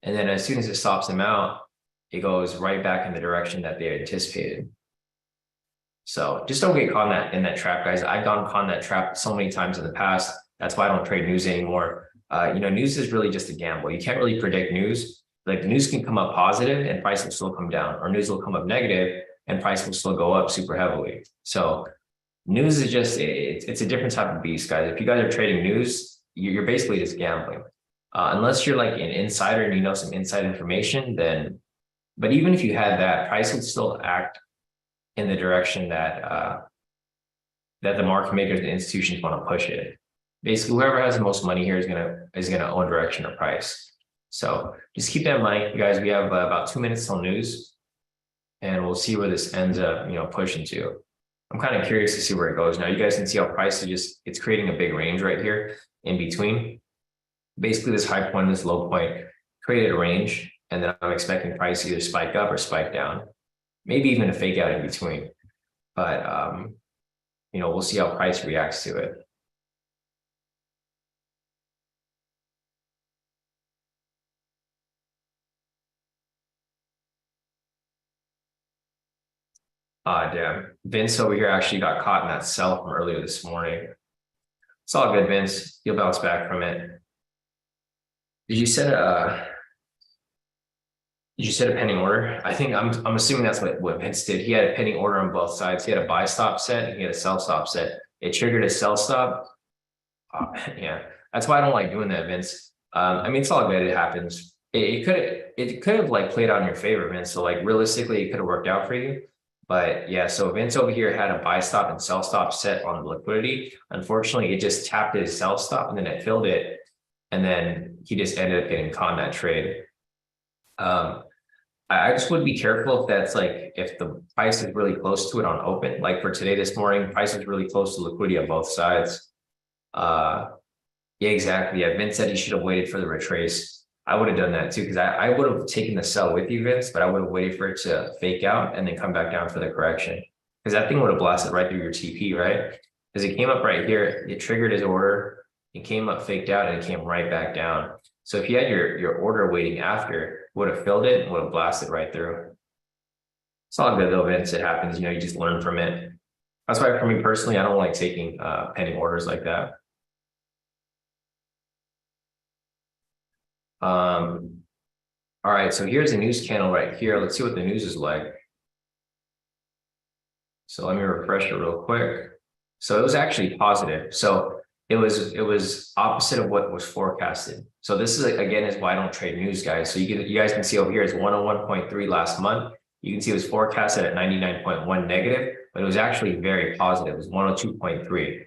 And then as soon as it stops them out, it goes right back in the direction that they anticipated. So just don't get caught in that trap, guys. I've gone caught in that trap so many times in the past. That's why I don't trade news anymore. News is really just a gamble. You can't really predict news. Like the news can come up positive and price will still come down, or news will come up negative and price will still go up super heavily. So news is just, it's a different type of beast, guys. If you guys are trading news, you're basically just gambling. Unless you're like an insider and you know some inside information, then, but even if you had that, price would still act in the direction that the market makers, the institutions want to push it. Basically, whoever has the most money here is gonna own direction of price. So just keep that in mind, you guys. We have about 2 minutes till news, and we'll see where this ends up, pushing to. I'm kind of curious to see where it goes. Now, you guys can see how price is it's creating a big range right here in between. Basically, this high point and this low point created a range, and then I'm expecting price to either spike up or spike down, maybe even a fake out in between. But we'll see how price reacts to it. Damn. Vince over here actually got caught in that sell from earlier this morning. It's all good, Vince. You'll bounce back from it. Did you set a pending order? I think I'm assuming that's what Vince did. He had a pending order on both sides. He had a buy stop set and he had a sell stop set. It triggered a sell stop. Yeah, that's why I don't like doing that, Vince. It's all good. It happens. It could have like played out in your favor, Vince. So like realistically, it could have worked out for you. But yeah, so Vince over here had a buy stop and sell stop set on the liquidity. Unfortunately, it just tapped his sell stop and then it filled it. And then he just ended up getting caught in that trade. I just would be careful if the price is really close to it on open. Like for today, this morning, price is really close to liquidity on both sides. Yeah, exactly. Yeah, Vince said he should have waited for the retrace. I would have done that too, because I would have taken the sell with you, Vince, but I would have waited for it to fake out and then come back down for the correction. Because that thing would have blasted right through your TP, right? Because it came up right here, it triggered his order, it came up, faked out, and it came right back down. So if you had your order waiting after, would have filled it and would have blasted right through. It's all good though, Vince. It happens, you just learn from it. That's why for me personally, I don't like taking pending orders like that. All right, so here's the news candle right here. Let's see what the news is like. So let me refresh it real quick. So it was actually positive. So it was opposite of what was forecasted. So this is again is why I don't trade news, guys. So you guys can see over here it's 101.3 last month. You can see it was forecasted at 99.1 negative, but it was actually very positive. It was 102.3.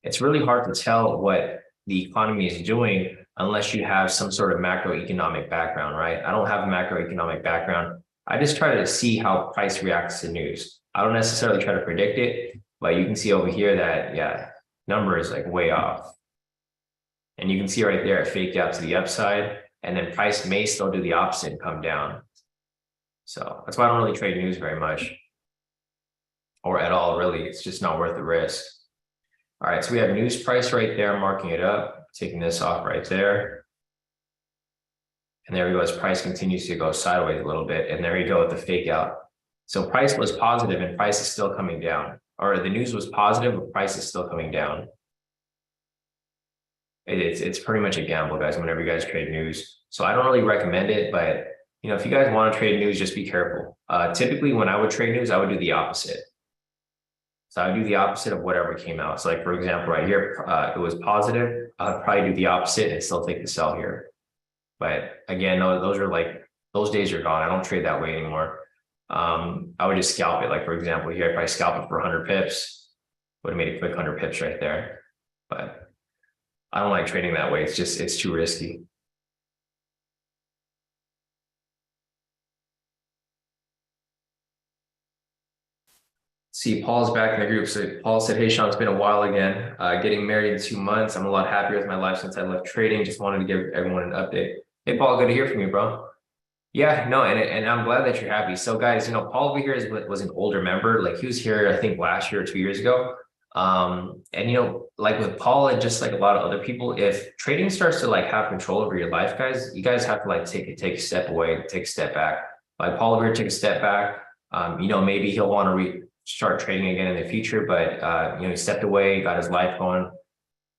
It's really hard to tell what the economy is doing unless you have some sort of macroeconomic background, right? I don't have a macroeconomic background. I just try to see how price reacts to news. I don't necessarily try to predict it, but you can see over here that, yeah, number is like way off. And you can see right there, it faked out to the upside, and then price may still do the opposite and come down. So that's why I don't really trade news very much, or at all, really. It's just not worth the risk. All right, so we have news price right there, marking it up, taking this off right there. And there we go, as price continues to go sideways a little bit. And there you go with the fake out. So price was positive and price is still coming down. Or the news was positive, but price is still coming down. It's pretty much a gamble, guys, whenever you guys trade news. So I don't really recommend it, but if you guys want to trade news, just be careful. Typically, when I would trade news, I would do the opposite. So I would do the opposite of whatever came out. So like, for example, right here, it was positive. I would probably do the opposite and still take the sell here. But again, those days are gone. I don't trade that way anymore. I would just scalp it. Like, for example, here, if I scalp it for 100 pips, would have made a quick 100 pips right there. but I don't like trading that way. It's too risky. See, Paul's back in the group. So Paul said, "Hey, Sean, it's been a while again. Getting married in 2 months. I'm a lot happier with my life since I left trading. Just wanted to give everyone an update." Hey, Paul, good to hear from you, bro. Yeah, no, and I'm glad that you're happy. So, guys, Paul over here was an older member. Like he was here, I think, last year or 2 years ago. And like with Paul and just like a lot of other people, if trading starts to like have control over your life, guys, you guys have to like take a step away, take a step back. Like Paul over here took a step back. Maybe he'll want to start trading again in the future, but he stepped away, got his life going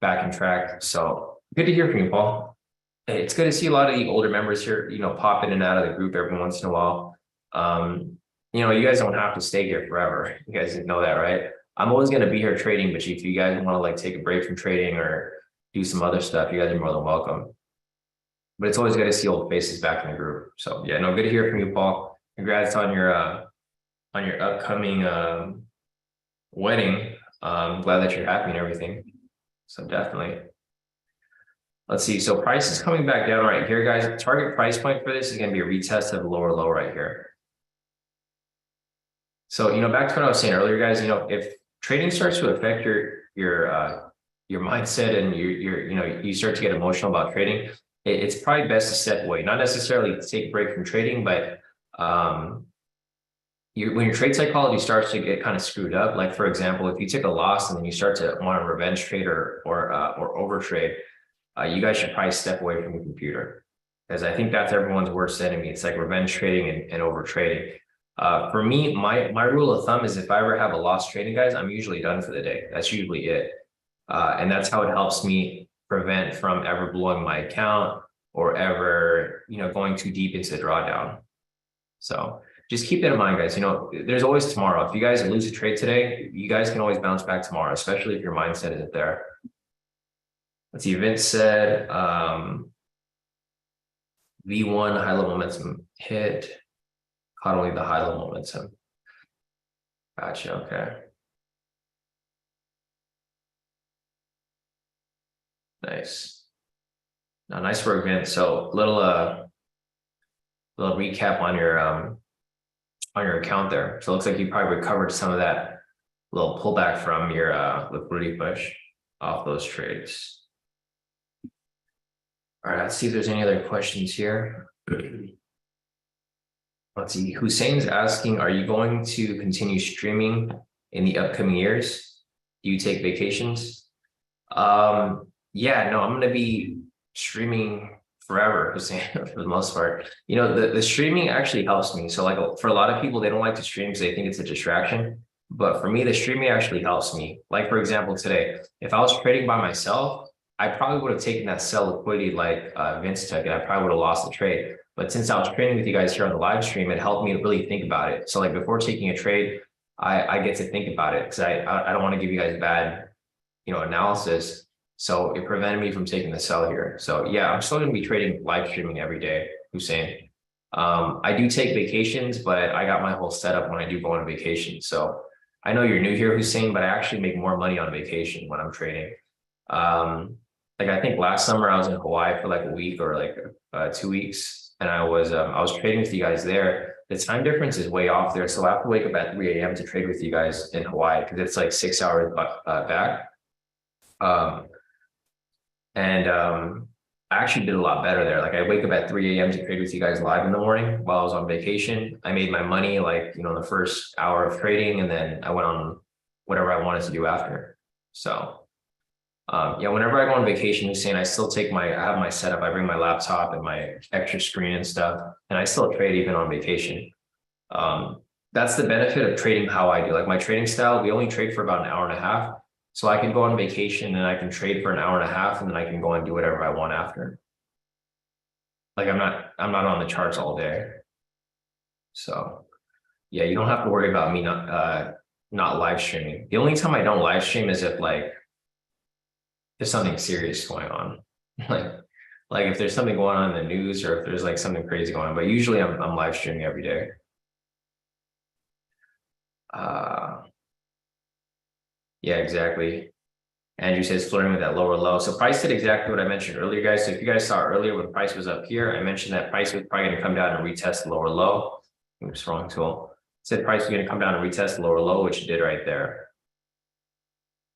back in track. So good to hear from you, Paul. Hey, it's good to see a lot of the older members here, pop in and out of the group every once in a while. You guys don't have to stay here forever. You guys didn't know that, right? I'm always going to be here trading, but if you guys want to like take a break from trading or do some other stuff, you guys are more than welcome. But it's always good to see old faces back in the group. So yeah, no, good to hear from you, Paul. Congrats on your upcoming wedding. Glad that you're happy and everything. So definitely. Let's see. So price is coming back down right here, guys. Target price point for this is going to be a retest of the lower low right here. So, back to what I was saying earlier, guys, if trading starts to affect your mindset and you start to get emotional about trading, it's probably best to step away, not necessarily take a break from trading, but when your trade psychology starts to get kind of screwed up, like for example, if you take a loss and then you start to want to revenge trade or over trade, you guys should probably step away from the computer, because I think that's everyone's worst enemy. It's like revenge trading and over trading. For me, my rule of thumb is if I ever have a loss trading, guys, I'm usually done for the day. That's usually it. And that's how it helps me prevent from ever blowing my account or ever, going too deep into the drawdown. So just keep that in mind, guys. There's always tomorrow. If you guys lose a trade today, you guys can always bounce back tomorrow, especially if your mindset isn't there. Let's see, Vince said, V1 high level momentum hit, caught only the high level momentum. Gotcha, okay. Nice. Now, nice work, Vince. So little recap on your account there. So it looks like you probably recovered some of that little pullback from your liquidity push off those trades. All right, let's see if there's any other questions here. Let's see. Hussein's asking, are you going to continue streaming in the upcoming years? Do you take vacations? Yeah, no, I'm going to be streaming forever, Hussein, for the most part. The streaming actually helps me. So like for a lot of people, they don't like to stream because they think it's a distraction. But for me, the streaming actually helps me. Like, for example, today, if I was trading by myself, I probably would have taken that sell liquidity like Vince took, and I probably would have lost the trade. But since I was trading with you guys here on the live stream, it helped me really think about it. So like before taking a trade, I get to think about it because I don't want to give you guys bad, analysis. So it prevented me from taking the sell here. So yeah, I'm still going to be trading live streaming every day, Hussein. I do take vacations, but I got my whole setup when I do go on vacation. So I know you're new here, Hussein, but I actually make more money on vacation when I'm trading. Like I think last summer I was in Hawaii for like a week or like 2 weeks, and I was trading with you guys there. The time difference is way off there, so I have to wake up at 3 a.m. to trade with you guys in Hawaii because it's like 6 hours back. I actually did a lot better there. Like I wake up at 3 a.m. to trade with you guys live in the morning while I was on vacation. I made my money like, the first hour of trading, and then I went on whatever I wanted to do after. So yeah, whenever I go on vacation, Hussein, I still I have my setup. I bring my laptop and my extra screen and stuff, and I still trade even on vacation. That's the benefit of trading how I do. Like my trading style, we only trade for about an hour and a half. So I can go on vacation and I can trade for an hour and a half, and then I can go and do whatever I want after. Like I'm not on the charts all day. So yeah, you don't have to worry about me not live streaming. The only time I don't live stream is if like there's something serious going on. like if there's something going on in the news or if there's like something crazy going on, but usually I'm live streaming every day. Yeah, exactly. Andrew says flirting with that lower low. So price did exactly what I mentioned earlier, guys. So if you guys saw earlier when price was up here, I mentioned that price was probably going to come down and retest the lower low. Oops, wrong tool. Said price was going to come down and retest the lower low, which it did right there.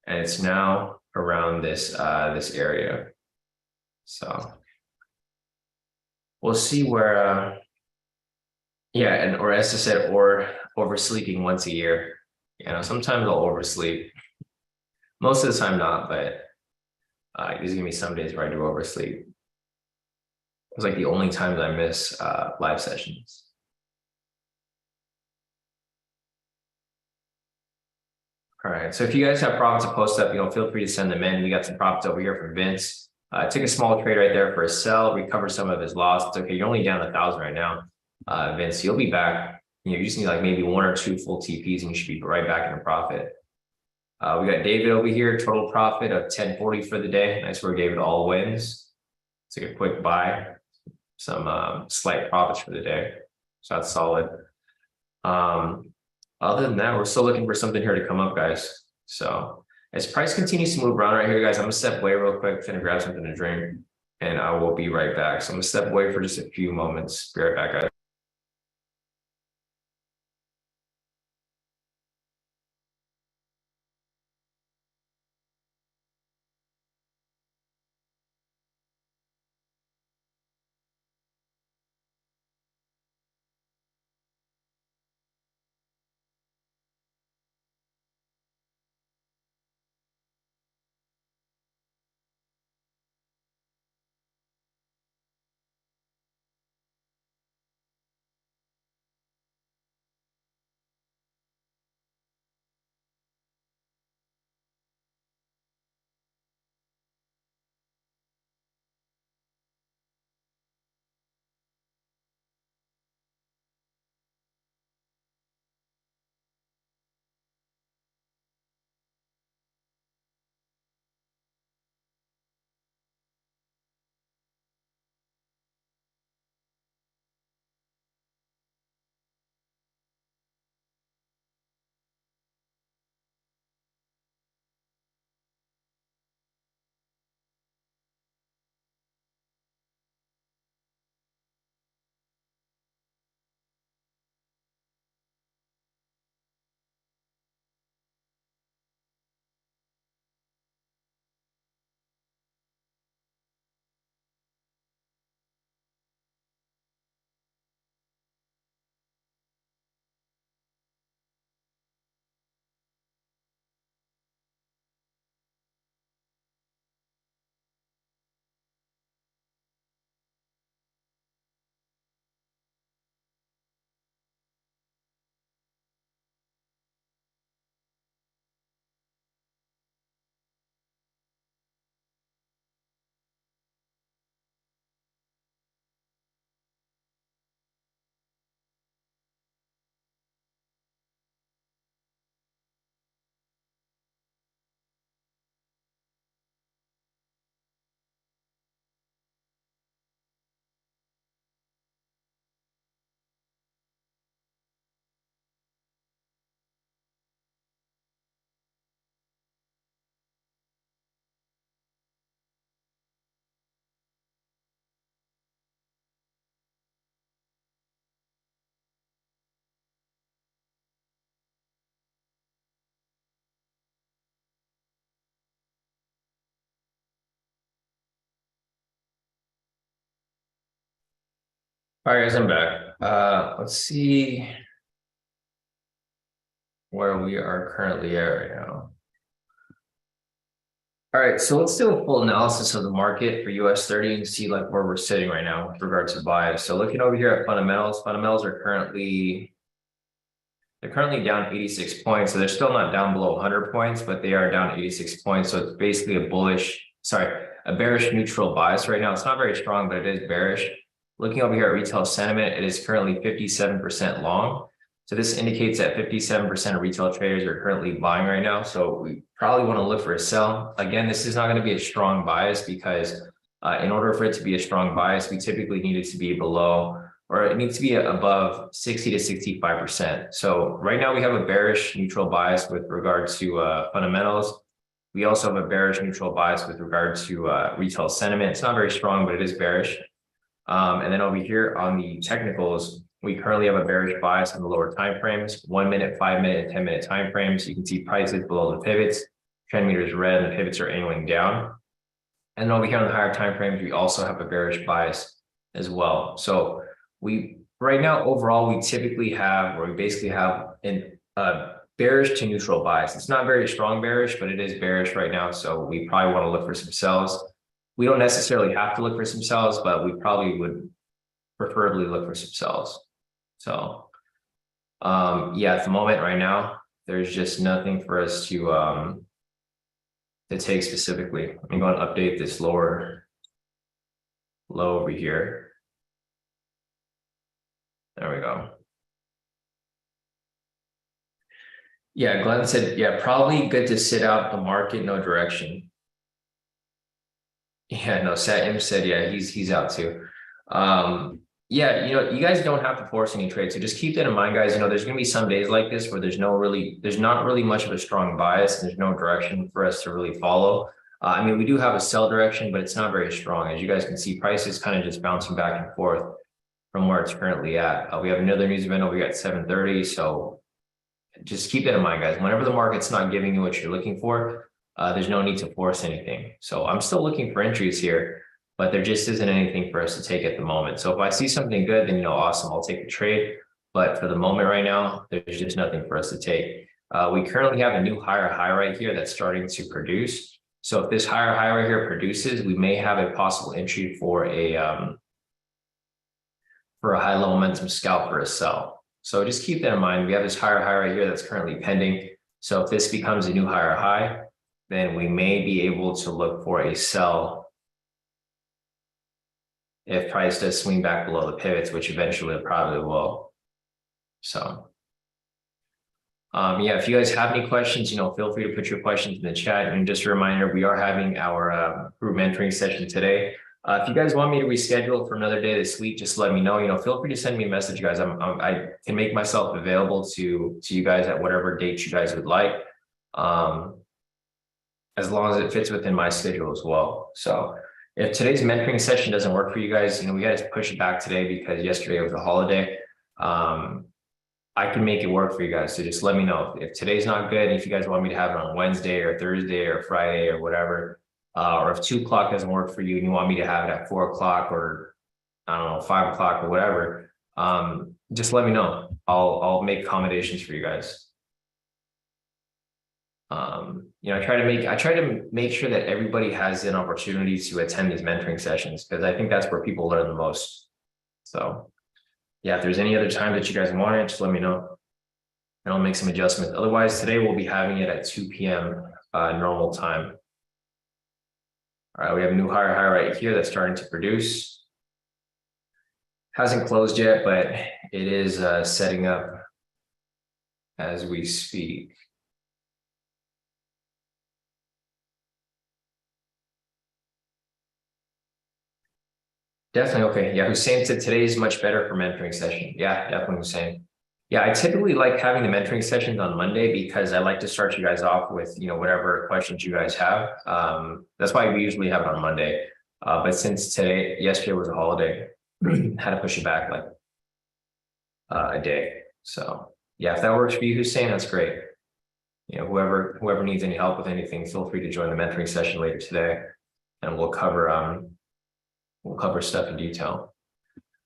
And it's now around this this area. So we'll see where yeah, and or as I said, or oversleeping once a year. You know, sometimes I'll oversleep. Most of the time not, but there's gonna be some days where I do oversleep. It's like the only times I miss live sessions. All right, so if you guys have profits to post up, feel free to send them in. We got some profits over here from Vince. Took a small trade right there for a sell, recovered some of his loss. It's okay, you're only down 1,000 right now. Vince, you'll be back. You just need like maybe 1 or 2 full TPs and you should be right back in a profit. We got David over here, total profit of 1040 for the day. Nice where David all wins. It's like a quick buy, some slight profits for the day. So that's solid. Other than that, we're still looking for something here to come up, guys. So as price continues to move around right here, guys, I'm gonna step away real quick, gonna grab something to drink, and I will be right back. So I'm gonna step away for just a few moments. Be right back, guys. All right, guys, I'm back. Let's see where we are currently at right now. All right, so let's do a full analysis of the market for US30 and see like where we're sitting right now with regards to bias. So looking over here at fundamentals, fundamentals are currently down 86 points. So they're still not down below 100 points, but they are down 86 points. So it's basically a bearish neutral bias right now. It's not very strong, but it is bearish. Looking over here at retail sentiment, it is currently 57% long. So this indicates that 57% of retail traders are currently buying right now. So we probably want to look for a sell. Again, this is not going to be a strong bias because in order for it to be a strong bias, we typically need it to be below, or it needs to be above 60 to 65%. So right now we have a bearish neutral bias with regards to fundamentals. We also have a bearish neutral bias with regard to retail sentiment. It's not very strong, but it is bearish. And then over here on the technicals, we currently have a bearish bias on the lower time frames, 1 minute, 5 minute, and 10 minute time frames. You can see prices below the pivots. Trend meter is red and the pivots are angling down. And over here on the higher time frames, we also have a bearish bias as well. So we right now overall we typically have, or we basically have an bearish to neutral bias. It's not very strong bearish, but it is bearish right now. So we probably want to look for some sells. We don't necessarily have to look for some sells, but we probably would preferably look for some sells. So yeah, at the moment right now, there's just nothing for us to take specifically. I'm going to update this lower low over here. There we go. Yeah, Glenn said, yeah, probably good to sit out the market, no direction. Yeah, no, Satim said, yeah, he's out too. Yeah, you guys don't have to force any trades. So just keep that in mind, guys. There's gonna be some days like this where there's not really much of a strong bias and there's no direction for us to really follow. I mean, we do have a sell direction, but it's not very strong. As you guys can see, prices kind of just bouncing back and forth from where it's currently at. We have another news event over here at 7:30. So just keep that in mind, guys. Whenever the market's not giving you what you're looking for, there's no need to force anything. So I'm still looking for entries here, but there just isn't anything for us to take at the moment. So if I see something good, then, awesome, I'll take the trade. But for the moment right now, there's just nothing for us to take. We currently have a new higher high right here that's starting to produce. So if this higher high right here produces, we may have a possible entry for a high low momentum scalp or a sell. So just keep that in mind. We have this higher high right here that's currently pending. So if this becomes a new higher high, then we may be able to look for a sell if price does swing back below the pivots, which eventually it probably will. So yeah, if you guys have any questions, feel free to put your questions in the chat. And just a reminder, we are having our group mentoring session today. If you guys want me to reschedule for another day this week, just let me know. Feel free to send me a message, guys. I can make myself available to you guys at whatever date you guys would like, as long as it fits within my schedule as well. So if today's mentoring session doesn't work for you guys, we got to push it back today because yesterday was a holiday. I can make it work for you guys. So just let me know if today's not good. If you guys want me to have it on Wednesday or Thursday or Friday or whatever, or if 2 o'clock doesn't work for you and you want me to have it at 4 o'clock or I don't know, 5 o'clock or whatever, just let me know. I'll make accommodations for you guys. I try to make sure that everybody has an opportunity to attend these mentoring sessions because I think that's where people learn the most. So yeah, if there's any other time that you guys want it, just let me know and I'll make some adjustments. Otherwise, today we'll be having it at 2 p.m. Normal time. All right, we have a new higher high right here that's starting to produce. Hasn't closed yet, but it is setting up as we speak. Definitely. Okay. Yeah. Hussein said today is much better for mentoring session. Yeah, definitely Hussein. Yeah, I typically like having the mentoring sessions on Monday because I like to start you guys off with, whatever questions you guys have. That's why we usually have it on Monday. But since yesterday was a holiday, had to push it back like a day. So yeah, if that works for you, Hussein, that's great. Whoever needs any help with anything, feel free to join the mentoring session later today, and we'll cover stuff in detail.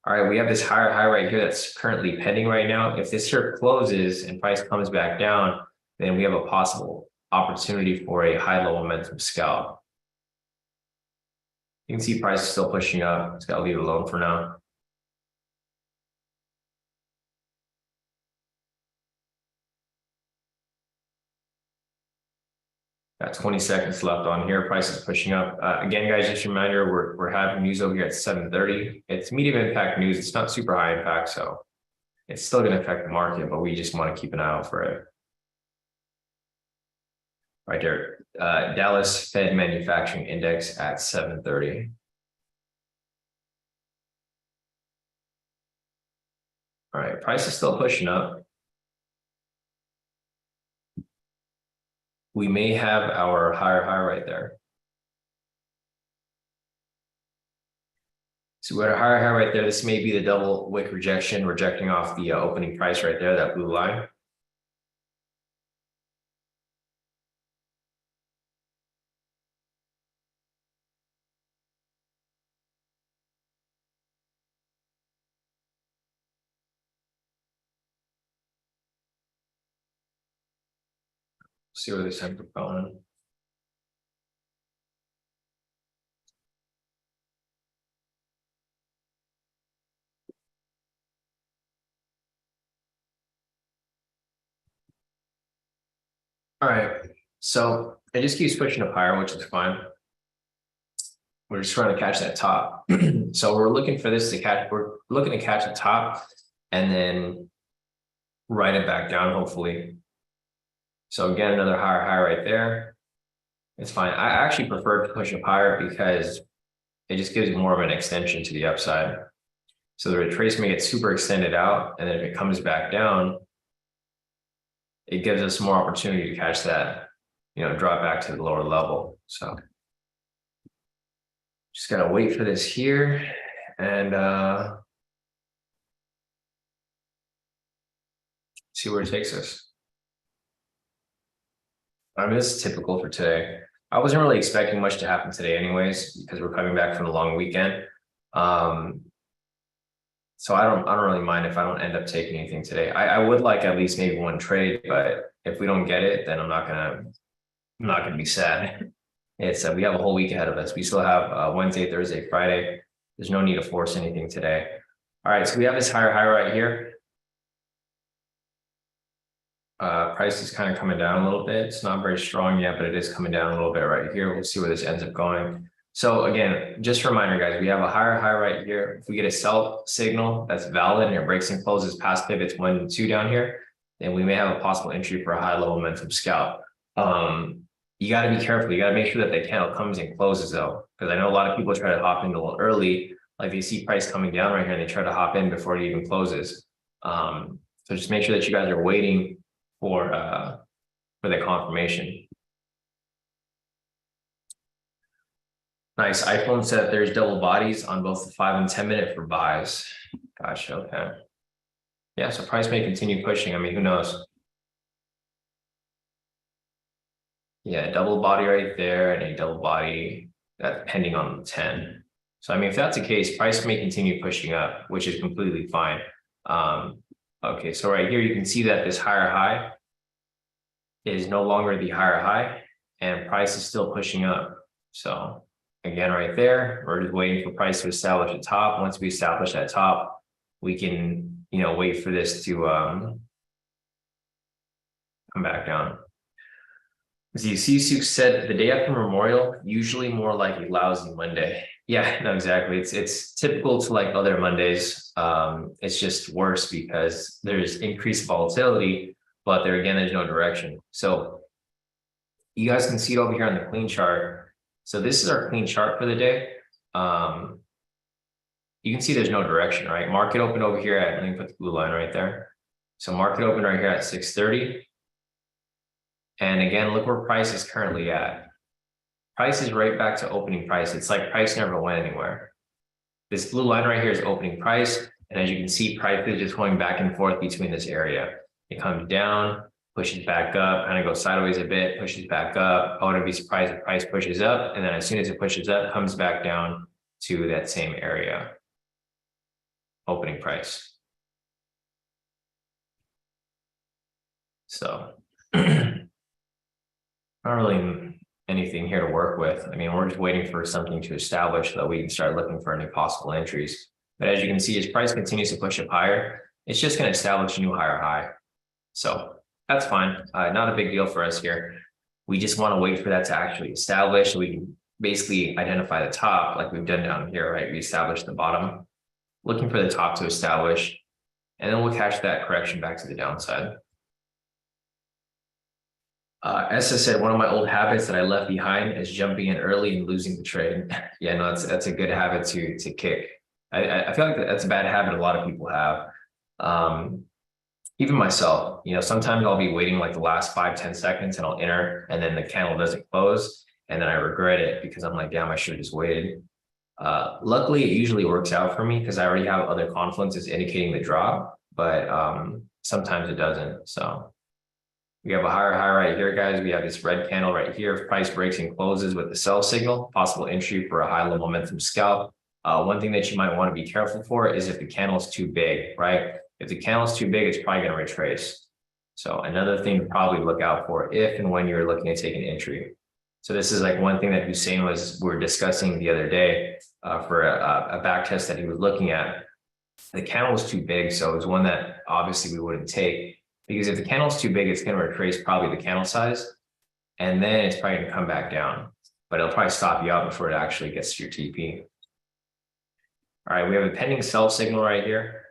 All right, we have this higher high right here that's currently pending right now. If this here closes and price comes back down, then we have a possible opportunity for a high low momentum scalp. You can see price is still pushing up. It's got to leave it alone for now. Got 20 seconds left on here. Price is pushing up. Again, guys, just a reminder, we're having news over here at 7:30. It's medium impact news. It's not super high impact, so it's still going to affect the market, but we just want to keep an eye out for it. Right there, Dallas Fed Manufacturing Index at 7:30. All right, price is still pushing up. we may have our higher high right there. So we got a higher high right there. This may be the double wick rejection, rejecting off the opening price right there, that blue line. See where this ends up going. All right, so it just keeps pushing up higher, which is fine. We're just trying to catch that top. So we're looking for this to catch, we're looking to catch the top and then write it back down, hopefully. So again, another higher high right there. It's fine. I actually prefer to push up higher because it just gives more of an extension to the upside. So the retracement gets super extended out, and then if it comes back down, it gives us more opportunity to catch that, drop back to the lower level. So just gotta wait for this here and see where it takes us. I mean, this is typical for today. I wasn't really expecting much to happen today anyways, because we're coming back from the long weekend. So I don't really mind if I don't end up taking anything today. I would like at least maybe one trade, but if we don't get it, then I'm not gonna be sad. It's we have a whole week ahead of us. We still have Wednesday, Thursday, Friday. There's no need to force anything today. All right, so we have this higher high right here. Price is kind of coming down a little bit. It's not very strong yet, but it is coming down a little bit right here. We'll see where this ends up going. So again, just a reminder, guys, we have a higher high right here. If we get a sell signal that's valid and it breaks and closes past pivots 1 and 2 down here, then we may have a possible entry for a high level momentum scalp. You got to be careful. You got to make sure that the candle comes and closes though, because I know a lot of people try to hop in a little early, like they see price coming down right here and they try to hop in before it even closes. So just make sure that you guys are waiting for the confirmation. Nice. iPhone said that there's double bodies on both the 5 and 10 minute for buys. Gosh, okay. Yeah, so price may continue pushing. I mean, who knows? Yeah, double body right there and a double body that pending on the 10. So I mean, if that's the case, price may continue pushing up, which is completely fine. Okay, so right here you can see that this higher high is no longer the higher high and price is still pushing up. So again, right there, we're just waiting for price to establish a top. Once we establish that top, we can, wait for this to come back down. Zsuk said the day after Memorial, usually more like a lousy Monday. Yeah, no, exactly. It's typical to like other Mondays. It's just worse because there's increased volatility, but there's no direction. So you guys can see it over here on the clean chart. So this is our clean chart for the day. You can see there's no direction, right? Market open over here at, let me put the blue line right there. So market open right here at 6:30. And again, look where price is currently at. Price is right back to opening price. It's like price never went anywhere. This blue line right here is opening price. And as you can see, price is just going back and forth between this area. It comes down, pushes back up, kind of goes sideways a bit, pushes back up. I wouldn't be surprised if price pushes up. And then as soon as it pushes up, comes back down to that same area. Opening price. So not really anything here to work with. I mean, we're just waiting for something to establish so that we can start looking for any possible entries. But as you can see, as price continues to push up higher, it's just going to establish a new higher high. So that's fine. Not a big deal for us here. We just want to wait for that to actually establish so we can basically identify the top like we've done down here, right? We established the bottom, looking for the top to establish, and then we'll catch that correction back to the downside. Essa said, one of my old habits that I left behind is jumping in early and losing the trade. Yeah, no, that's a good habit to kick. I feel like that's a bad habit a lot of people have. even myself, sometimes I'll be waiting like the last 5, 10 seconds and I'll enter and then the candle doesn't close. And then I regret it because I'm like, damn, I should have just waited. Luckily, it usually works out for me because I already have other confluences indicating the drop, but sometimes it doesn't. So we have a higher high right here, guys. We have this red candle right here. If price breaks and closes with the sell signal, possible entry for a high level momentum scalp. One thing that you might want to be careful for is if the candle is too big, right? If the candle is too big, it's probably going to retrace. So another thing to probably look out for if and when you're looking to take an entry. So this is like one thing that Hussein we were discussing the other day for a back test that he was looking at. The candle was too big, so it was one that obviously we wouldn't take because if the candle is too big, it's going to retrace probably the candle size, and then it's probably going to come back down. But it'll probably stop you out before it actually gets to your TP. All right, we have a pending sell signal right here.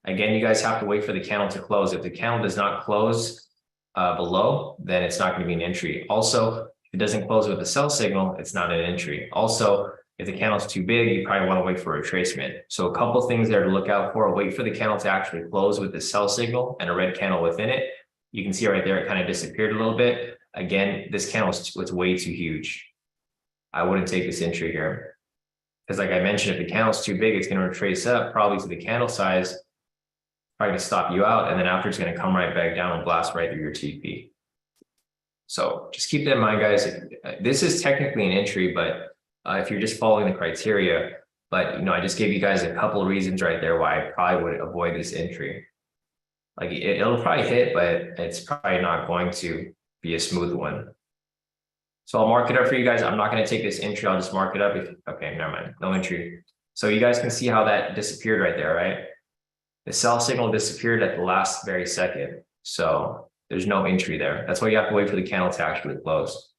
Again, you guys have to wait for the candle to close. If the candle does not close below, then it's not going to be an entry. Also, if it doesn't close with a sell signal, it's not an entry. Also, if the candle is too big, you probably want to wait for a retracement. So a couple things there to look out for. Wait for the candle to actually close with the sell signal and a red candle within it. You can see right there, it kind of disappeared a little bit. Again, this candle was way too huge. I wouldn't take this entry here. Because like I mentioned, if the candle is too big, it's going to retrace up probably to the candle size, probably to stop you out. And then after it's going to come right back down and blast right through your TP. So just keep that in mind, guys. This is technically an entry, but if you're just following the criteria, but I just gave you guys a couple of reasons right there why I probably would avoid this entry. Like it'll probably hit, but it's probably not going to be a smooth one. So I'll mark it up for you guys. I'm not going to take this entry. I'll just mark it up. Okay, never mind. No entry. So you guys can see how that disappeared right there, right? The sell signal disappeared at the last very second. So there's no entry there. That's why you have to wait for the candle to actually close.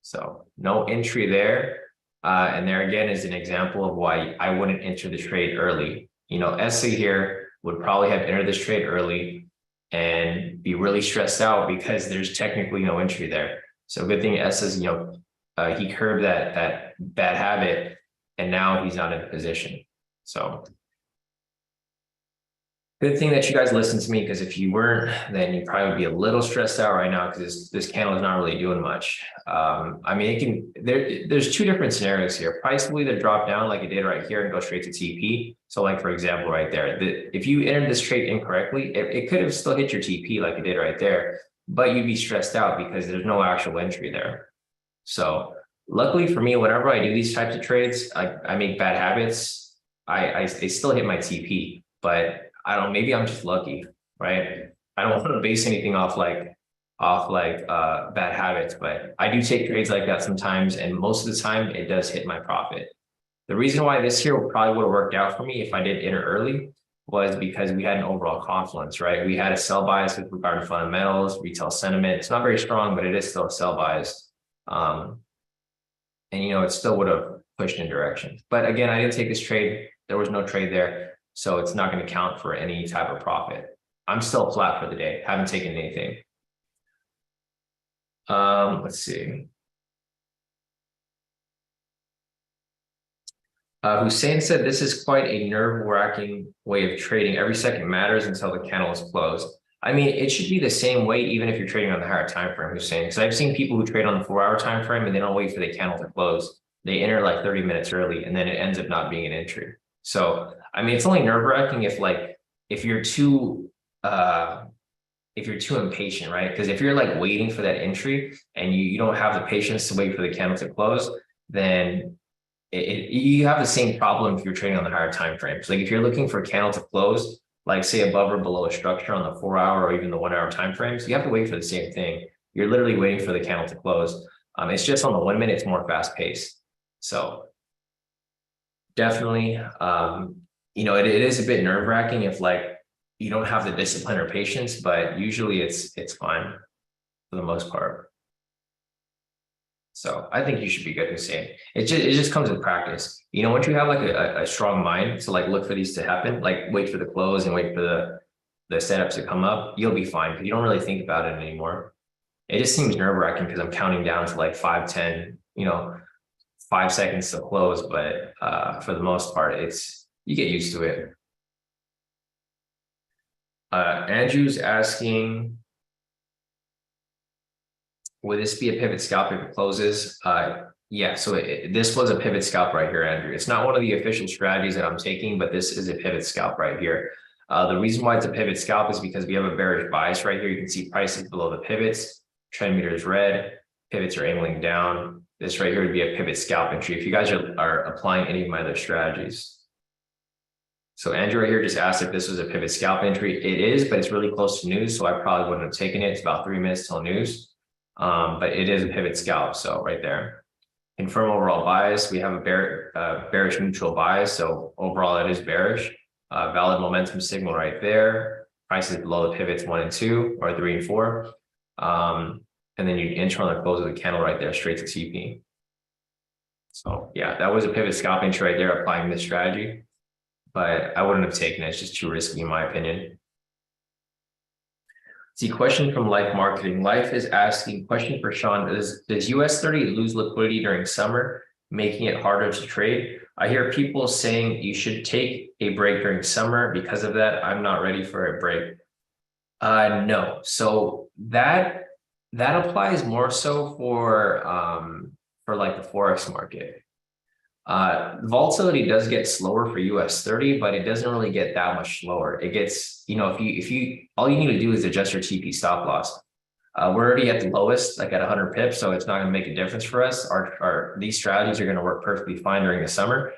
So no entry there. And there again is an example of why I wouldn't enter the trade early. ESA here would probably have entered this trade early and be really stressed out because there's technically no entry there. So good thing ESA's, he curbed that bad habit and now he's not in a position. So good thing that you guys listened to me, because if you weren't, then you'd probably be a little stressed out right now because this candle is not really doing much. I mean, there's two different scenarios here. Price will either drop down like it did right here and go straight to TP. So like, for example, right there, if you entered this trade incorrectly, it could have still hit your TP like it did right there, but you'd be stressed out because there's no actual entry there. So luckily for me, whenever I do these types of trades, I make bad habits. I still hit my TP, but I don't, maybe I'm just lucky, right? I don't want to base anything off bad habits, but I do take trades like that sometimes. And most of the time it does hit my profit. The reason why this here probably would have worked out for me if I did enter early was because we had an overall confluence, right? We had a sell bias with regard to fundamentals, retail sentiment. It's not very strong, but it is still a sell bias. And it still would have pushed in direction. But again, I didn't take this trade. There was no trade there. So it's not going to count for any type of profit. I'm still flat for the day. Haven't taken anything. Let's see. Hussein said, this is quite a nerve-wracking way of trading. Every second matters until the candle is closed. I mean, it should be the same way even if you're trading on the higher time frame, Hussein. Because I've seen people who trade on the 4-hour time frame and they don't wait for the candle to close. They enter like 30 minutes early and then it ends up not being an entry. So, I mean, it's only nerve-wracking if you're too impatient, right? Because if you're like waiting for that entry and you don't have the patience to wait for the candle to close, then you have the same problem if you're trading on the higher time frames. Like if you're looking for a candle to close, like say above or below a structure on the 4-hour or even the 1-hour time frames, you have to wait for the same thing. You're literally waiting for the candle to close. It's just on the 1 minute, it's more fast paced. So definitely, it is a bit nerve wracking if you don't have the discipline or patience, but usually it's fine for the most part. So I think you should be good, Hussein. It just comes with practice. Once you have like a strong mind to look for these to happen, like wait for the close and wait for the setups to come up, you'll be fine because you don't really think about it anymore. It just seems nerve wracking because I'm counting down to like 5, 10, 5 seconds to close, but for the most part, you get used to it. Andrew's asking, would this be a pivot scalp if it closes? Yeah, so this was a pivot scalp right here, Andrew. It's not one of the official strategies that I'm taking, but this is a pivot scalp right here. The reason why it's a pivot scalp is because we have a bearish bias right here. You can see prices below the pivots, trend meter is red, pivots are angling down. This right here would be a pivot scalp entry if you guys are applying any of my other strategies. So Andrew right here just asked if this was a pivot scalp entry. It is, but it's really close to news, so I probably wouldn't have taken it. It's about 3 minutes till news. But it is a pivot scalp, so right there. Confirm overall bias. We have a bearish neutral bias, so overall it is bearish. Valid momentum signal right there. Prices below the pivots 1 and 2, or 3 and 4. And then you enter on the close of the candle right there, straight to TP. So yeah, that was a pivot scalp entry right there, applying this strategy. But I wouldn't have taken it. It's just too risky in my opinion. See, question from Life Marketing. Life is asking, question for Sean, does US30 lose liquidity during summer, making it harder to trade? I hear people saying you should take a break during summer. Because of that, I'm not ready for a break. No. So that applies more so for like the Forex market. Volatility does get slower for US30, but it doesn't really get that much slower. It gets, if you all you need to do is adjust your TP stop loss. We're already at the lowest, like at 100 pips, so it's not going to make a difference for us. These strategies are going to work perfectly fine during the summer.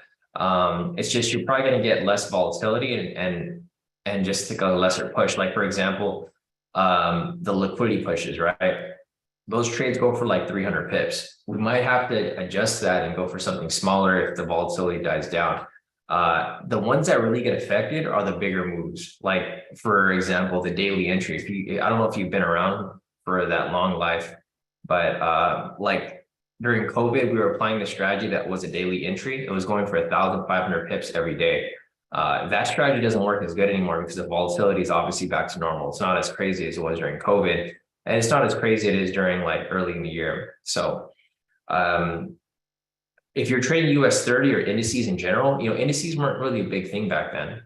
It's just you're probably going to get less volatility and just take a lesser push. Like for example, the liquidity pushes, right? Those trades go for like 300 pips. We might have to adjust that and go for something smaller if the volatility dies down. The ones that really get affected are the bigger moves. Like for example, the daily entry. I don't know if you've been around for that long life, but like during COVID, we were applying the strategy that was a daily entry. It was going for 1,500 pips every day. That strategy doesn't work as good anymore because the volatility is obviously back to normal. It's not as crazy as it was during COVID. And it's not as crazy as it is during like early in the year. So if you're trading US30 or indices in general, indices weren't really a big thing back then.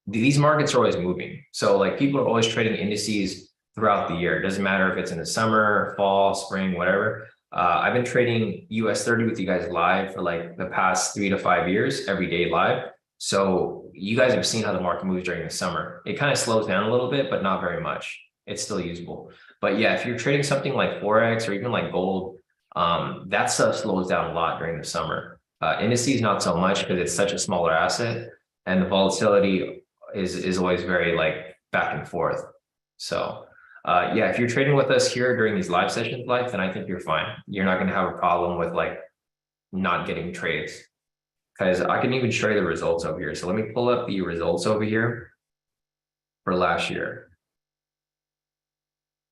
These markets are always moving. So like people are always trading indices throughout the year. It doesn't matter if it's in the summer, fall, spring, whatever. I've been trading US30 with you guys live for like the past 3 to 5 years, every day live. So you guys have seen how the market moves during the summer. It kind of slows down a little bit, but not very much. It's still usable. But yeah, if you're trading something like Forex or even like gold, that stuff slows down a lot during the summer. Indices, not so much because it's such a smaller asset and the volatility is always very like back and forth. So yeah, if you're trading with us here during these live sessions, then I think you're fine. You're not going to have a problem with like not getting trades because I can even show you the results over here. So let me pull up the results over here for last year.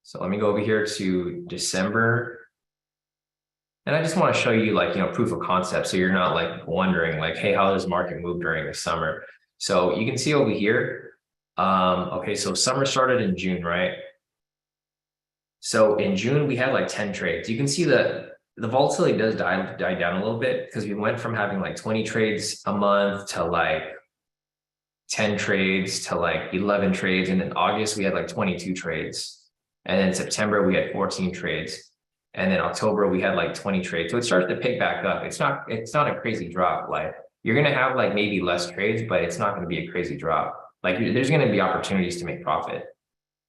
So let me go over here to December. And I just want to show you like, proof of concept. So you're not like wondering like, hey, how does market move during the summer? So you can see over here. Okay, so summer started in June, right? So in June, we had like 10 trades. You can see the volatility does die down a little bit because we went from having like 20 trades a month to like 10 trades to like 11 trades. And in August, we had like 22 trades. And then September, we had 14 trades. And then October, we had like 20 trades. So it starts to pick back up. It's not a crazy drop. Like you're going to have like maybe less trades, but it's not going to be a crazy drop. Like there's going to be opportunities to make profit.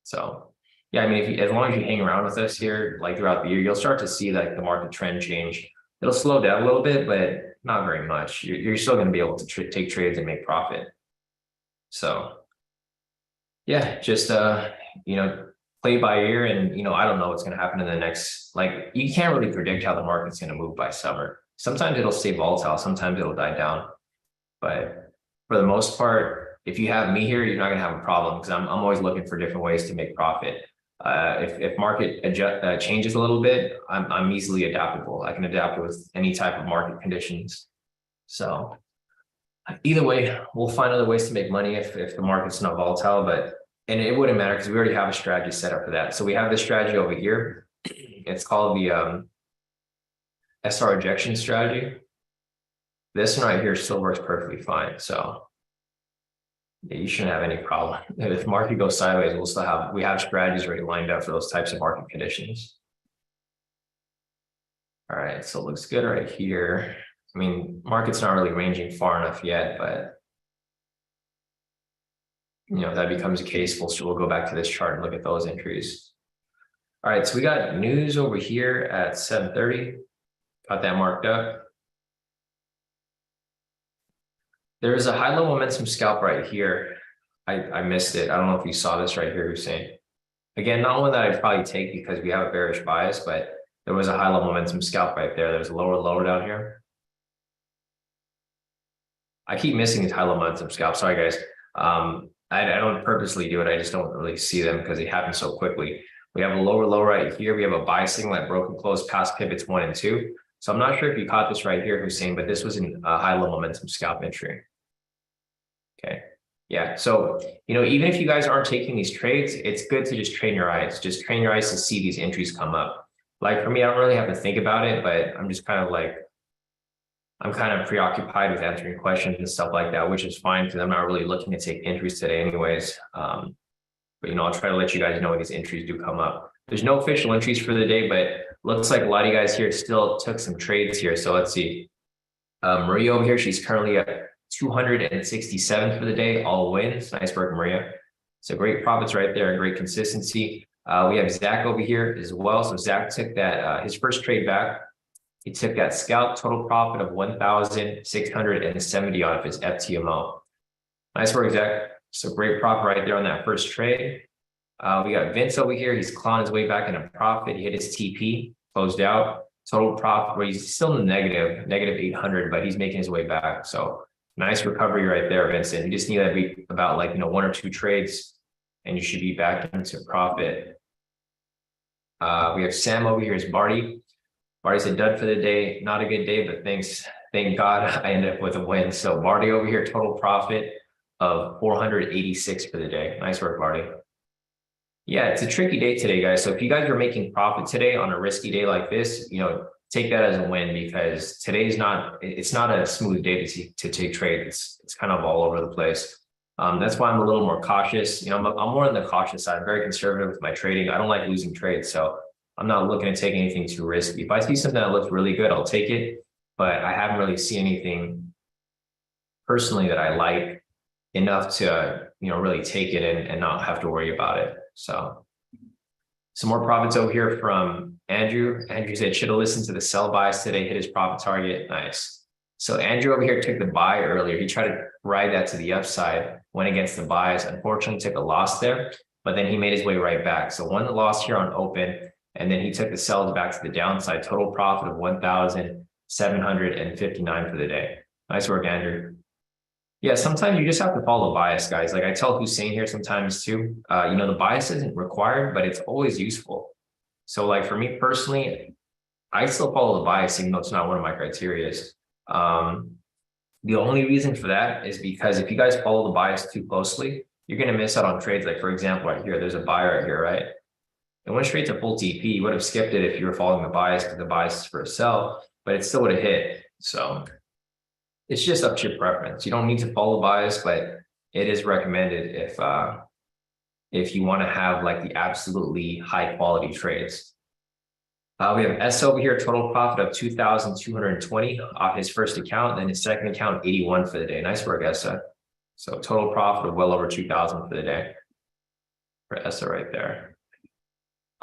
So yeah, I mean, as long as you hang around with us here, like throughout the year, you'll start to see like the market trend change. It'll slow down a little bit, but not very much. You're still going to be able to take trades and make profit. So yeah, just, play by ear and, I don't know what's going to happen in the next, like, you can't really predict how the market's going to move by summer. Sometimes it'll stay volatile. Sometimes it'll die down. But for the most part, if you have me here, you're not going to have a problem because I'm always looking for different ways to make profit. If market changes a little bit, I'm easily adaptable. I can adapt with any type of market conditions. So either way, we'll find other ways to make money if the market's not volatile, and it wouldn't matter because we already have a strategy set up for that. So we have this strategy over here. It's called the SR ejection strategy. This one right here still works perfectly fine. So Yeah, you shouldn't have any problem. If market goes sideways, we have strategies already lined up for those types of market conditions. All right, so it looks good right here. I mean, market's not really ranging far enough yet, but that becomes a case. We'll go back to this chart and look at those entries. All right, so we got news over here at 7:30. Got that marked up. There's a high-level momentum scalp right here. I missed it. I don't know if you saw this right here, Hussein. Again, not one that I'd probably take because we have a bearish bias, but there was a high-level momentum scalp right there. There's a lower down here. I keep missing these high-level momentum scalps. Sorry, guys. I don't purposely do it. I just don't really see them because they happen so quickly. We have a lower low right here. We have a buy signal that broke and closed past pivots 1 and 2. So I'm not sure if you caught this right here, Hussein, but this was a high-level momentum scalp entry. Okay. Yeah. So, even if you guys aren't taking these trades, it's good to just train your eyes. Just train your eyes to see these entries come up. Like for me, I don't really have to think about it, but I'm just kind of preoccupied with answering questions and stuff like that, which is fine because I'm not really looking to take entries today anyways. But I'll try to let you guys know when these entries do come up. There's no official entries for the day, but looks like a lot of you guys here still took some trades here. So let's see. Maria over here, she's currently at 267 for the day, all wins. Nice work, Maria. So great profits right there, great consistency. We have Zach over here as well. So Zach took that his first trade back. He took that scalp, total profit of 1,670 off his FTMO. Nice work, Zach. So great profit right there on that first trade. We got Vince over here. He's clawing his way back into profit. He hit his TP, closed out. Total profit where he's still in the negative 800, but he's making his way back. So nice recovery right there, Vincent. You just need to be about 1 or 2 trades and you should be back into profit. We have Sam over here is Barty. Barty said done for the day. Not a good day, but thank God I ended up with a win. So Barty over here, total profit of 486 for the day. Nice work, Barty. Yeah, it's a tricky day today, guys. So if you guys are making profit today on a risky day like this, take that as a win because today's it's not a smooth day to take trades. It's kind of all over the place. That's why I'm a little more cautious. I'm more on the cautious side. I'm very conservative with my trading. I don't like losing trades. So I'm not looking to take anything too risky. If I see something that looks really good, I'll take it. But I haven't really seen anything personally that I like enough to, really take it and not have to worry about it. So some more profits over here from Andrew. Andrew said, should have listened to the sell bias today, hit his profit target. Nice. So Andrew over here took the buy earlier. He tried to ride that to the upside, went against the bias. Unfortunately, took a loss there, but then he made his way right back. So one loss here on open, and then he took the sells back to the downside. Total profit of 1,759 for the day. Nice work, Andrew. Yeah, sometimes you just have to follow bias, guys. Like I tell Hussein here sometimes too, the bias isn't required, but it's always useful. So like for me personally, I still follow the bias, even though it's not one of my criterias. The only reason for that is because if you guys follow the bias too closely, you're going to miss out on trades. Like for example, right here, there's a buy right here, right? It went straight to full TP. You would have skipped it if you were following the bias because the bias is for a sell, but it still would have hit. So it's just up to your preference. You don't need to follow bias, but it is recommended if you want to have like the absolutely high quality trades. We have S over here, total profit of 2,220 off his first account, then his second account 81 for the day. Nice work, Essa. So total profit of well over 2,000 for the day for Essa right there.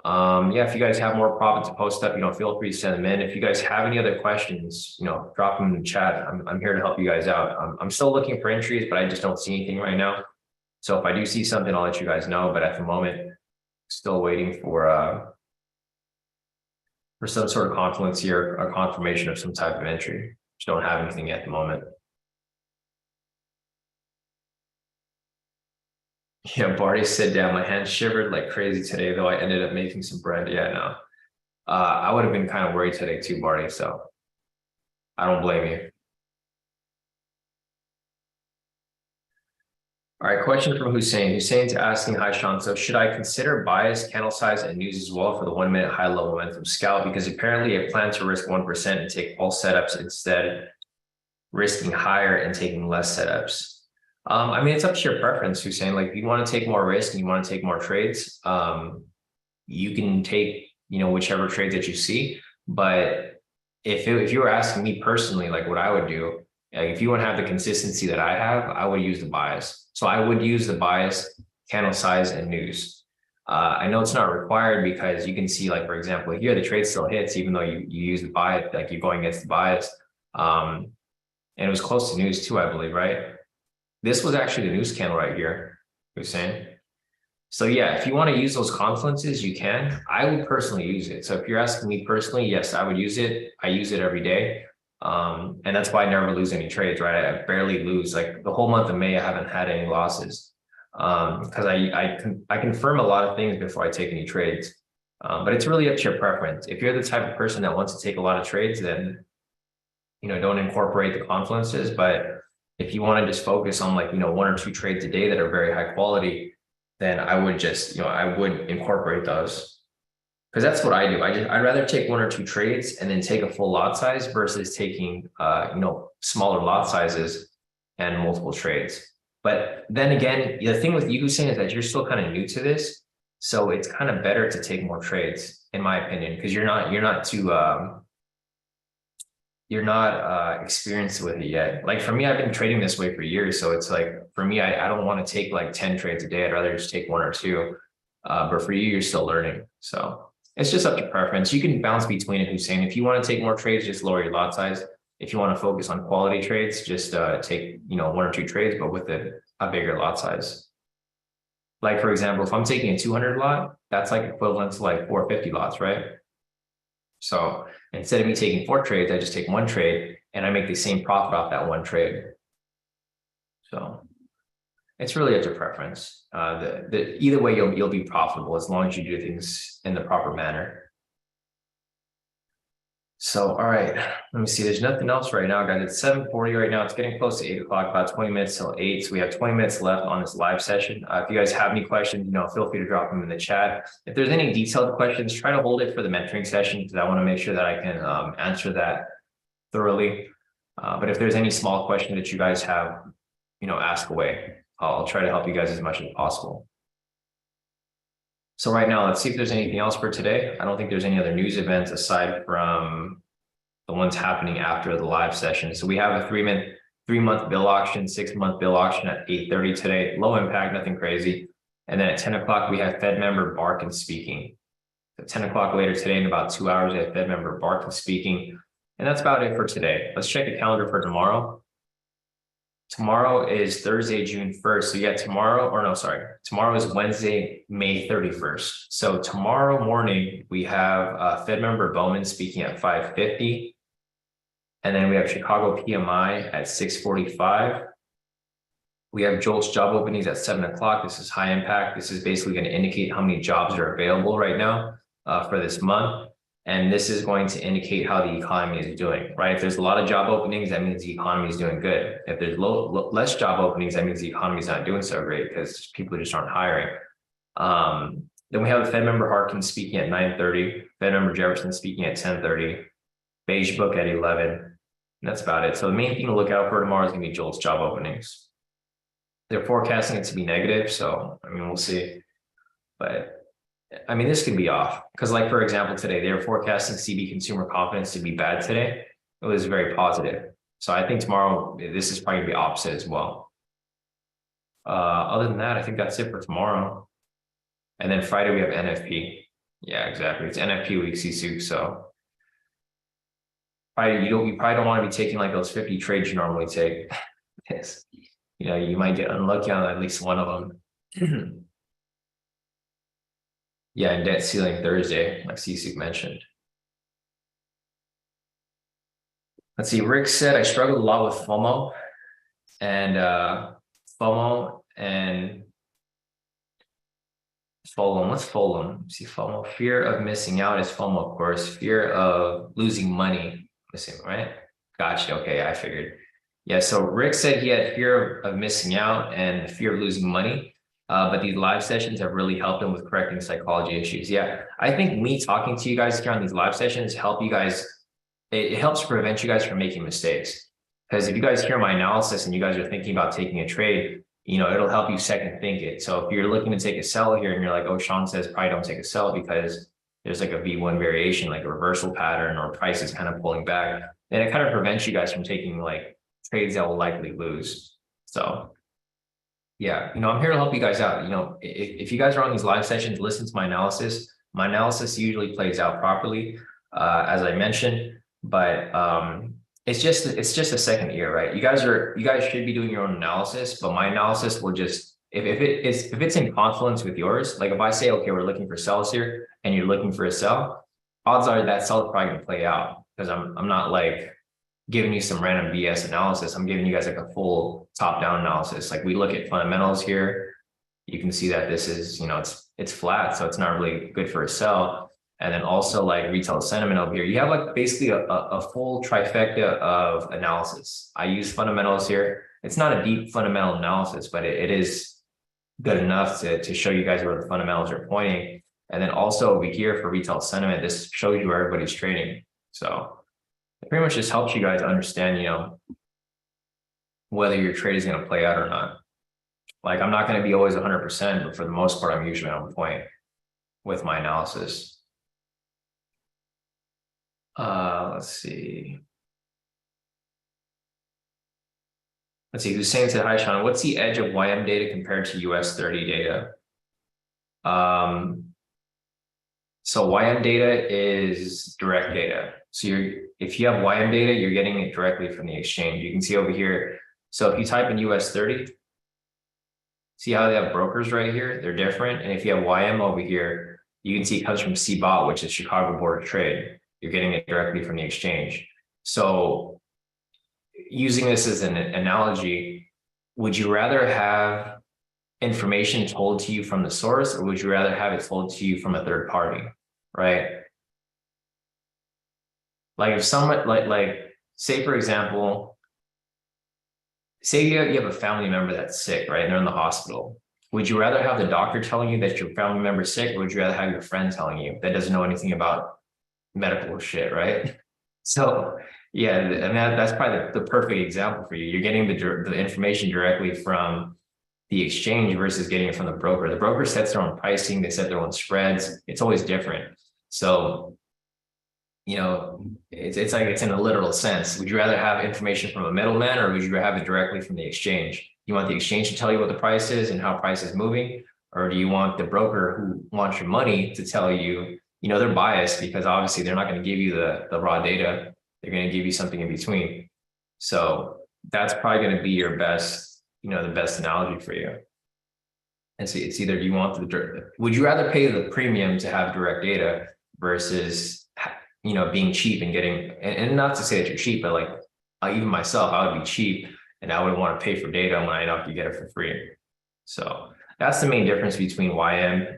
Yeah, if you guys have more profit to post up, feel free to send them in. If you guys have any other questions, drop them in the chat. I'm here to help you guys out. I'm still looking for entries, but I just don't see anything right now. So if I do see something, I'll let you guys know. But at the moment, still waiting for some sort of confluence here, a confirmation of some type of entry. Just don't have anything at the moment. Yeah, Barty said, "Damn, my hands shivered like crazy today, though I ended up making some bread." Yeah, no. I would have been kind of worried today too, Barty, so I don't blame you. All right, question from Hussein. Hussein's asking, hi, Sean. So should I consider bias, candle size, and news as well for the 1 minute high level momentum scalp? Because apparently I plan to risk 1% and take all setups instead, risking higher and taking less setups. I mean, it's up to your preference, Hussein. Like, if you want to take more risk and you want to take more trades, you can take, whichever trades that you see. But if you were asking me personally, like what I would do, like if you want to have the consistency that I have, I would use the bias. So I would use the bias, candle size, and news. I know it's not required because you can see, like, for example, here the trade still hits, even though you use the bias, like you're going against the bias. And it was close to news too, I believe, right? This was actually the news candle right here, Hussein. So yeah, if you want to use those confluences, you can. I would personally use it. So if you're asking me personally, yes, I would use it. I use it every day. And that's why I never lose any trades, right? I barely lose. Like the whole month of May, I haven't had any losses. Because I confirm a lot of things before I take any trades. But it's really up to your preference. If you're the type of person that wants to take a lot of trades, then don't incorporate the confluences. But if you want to just focus on like, one or two trades a day that are very high quality, then I would just, I would incorporate those. Because that's what I do. I'd rather take one or two trades and then take a full lot size versus taking, smaller lot sizes and multiple trades. But then again, the thing with you, Hussein, is that you're still kind of new to this. So it's kind of better to take more trades, in my opinion, because you're not too, you're not experienced with it yet. Like for me, I've been trading this way for years. So it's like, for me, I don't want to take like 10 trades a day. I'd rather just take one or two. But for you, you're still learning. So it's just up to preference. You can bounce between it, Hussein. If you want to take more trades, just lower your lot size. If you want to focus on quality trades, just take, one or two trades, but with a bigger lot size. Like, for example, if I'm taking a 200 lot, that's like equivalent to like 450 lots, right? So instead of me taking 4 trades, I just take 1 trade and I make the same profit off that 1 trade. So it's really up to preference. Either way, you'll be profitable as long as you do things in the proper manner. So, all right, let me see. There's nothing else right now, guys. It's 7:40 right now. It's getting close to 8 o'clock, about 20 minutes till 8. So we have 20 minutes left on this live session. If you guys have any questions, feel free to drop them in the chat. If there's any detailed questions, try to hold it for the mentoring session because I want to make sure that I can answer that thoroughly. But if there's any small question that you guys have, ask away. I'll try to help you guys as much as possible. So right now, let's see if there's anything else for today. I don't think there's any other news events aside from the ones happening after the live session. So we have a 3-month bill auction, 6-month bill auction at 8:30 today. Low impact, nothing crazy. And then at 10 o'clock, we have Fed member Barkin speaking. At 10 o'clock later today, in about 2 hours, we have Fed member Barkin speaking. And that's about it for today. Let's check the calendar for tomorrow. Tomorrow is Thursday, June 1st. So yeah, tomorrow is Wednesday, May 31st. So tomorrow morning, we have Fed member Bowman speaking at 5:50. And then we have Chicago PMI at 6:45. We have JOLTS job openings at 7 o'clock. This is high impact. This is basically going to indicate how many jobs are available right now for this month. And this is going to indicate how the economy is doing, right? If there's a lot of job openings, that means the economy is doing good. If there's less job openings, that means the economy is not doing so great because people just aren't hiring. Then we have Fed member Harkin speaking at 9:30, Fed member Jefferson speaking at 10:30, Beige Book at 11. And that's about it. So the main thing to look out for tomorrow is going to be JOLTS job openings. They're forecasting it to be negative. So, we'll see. But this could be off because, like, for example, today they were forecasting CB consumer confidence to be bad today. It was very positive. So I think tomorrow, this is probably going to be opposite as well. Other than that, I think that's it for tomorrow. And then Friday, we have NFP. Yeah, exactly. It's NFP week, CSUK. So you probably don't want to be taking like those 50 trades you normally take. Yes. You might get unlucky on at least one of them. Yeah, and debt ceiling Thursday, like CSUK mentioned. Let's see, Rick said, I struggled a lot with FOMO and FOLOM. What's FOLOM? See, FOMO, fear of missing out is FOMO, of course. Fear of losing money, missing, right? Gotcha. Okay, I figured. Yeah, so Rick said he had fear of missing out and fear of losing money. But these live sessions have really helped him with correcting psychology issues. Yeah, I think me talking to you guys here on these live sessions help you guys. It helps prevent you guys from making mistakes. Because if you guys hear my analysis and you guys are thinking about taking a trade, it'll help you second think it. So if you're looking to take a sell here and you're like, oh, Sean says probably don't take a sell because there's like a V1 variation, like a reversal pattern, or price is kind of pulling back, then it kind of prevents you guys from taking like trades that will likely lose. So yeah, I'm here to help you guys out. If you guys are on these live sessions, listen to my analysis. My analysis usually plays out properly, as I mentioned, but it's just a second year, right? You guys should be doing your own analysis, but my analysis will just, if it's in confluence with yours, like if I say, okay, we're looking for sells here and you're looking for a sell, odds are that sell is probably gonna play out, because I'm not like giving you some random BS analysis. I'm giving you guys like a full top-down analysis. Like we look at fundamentals here. You can see that this is, it's flat, so it's not really good for a sell. And then also like retail sentiment over here. You have like basically a full trifecta of analysis. I use fundamentals here. It's not a deep fundamental analysis, but it is good enough to show you guys where the fundamentals are pointing. And then also over here for retail sentiment, this shows you where everybody's trading. So it pretty much just helps you guys understand, whether your trade is going to play out or not. Like I'm not going to be always 100%, but for the most part, I'm usually on point with my analysis. Let's see. Hussein said, hi, Sean. What's the edge of YM data compared to US30 data? So YM data is direct data. So if you have YM data, you're getting it directly from the exchange. You can see over here. So if you type in US30, see how they have brokers right here? They're different. And if you have YM over here, you can see it comes from CBOT, which is Chicago Board of Trade. You're getting it directly from the exchange. So using this as an analogy, would you rather have information told to you from the source, or would you rather have it told to you from a third party, right? Like if someone, like say, for example, say you have a family member that's sick, right? And they're in the hospital. Would you rather have the doctor telling you that your family member is sick, or would you rather have your friend telling you that doesn't know anything about medical shit, right? So yeah, and that's probably the perfect example for you. You're getting the information directly from the exchange versus getting it from the broker. The broker sets their own pricing, they set their own spreads. It's always different. So, it's like it's in a literal sense. Would you rather have information from a middleman, or would you have it directly from the exchange? You want the exchange to tell you what the price is and how price is moving, or do you want the broker who wants your money to tell you? They're biased because obviously they're not going to give you the raw data. They're going to give you something in between. So that's probably going to be your best, the best analogy for you. And so it's either, would you rather pay the premium to have direct data versus, being cheap and getting, and not to say that you're cheap, but like even myself, I would be cheap and I would want to pay for data when I know I could get it for free. So that's the main difference between YM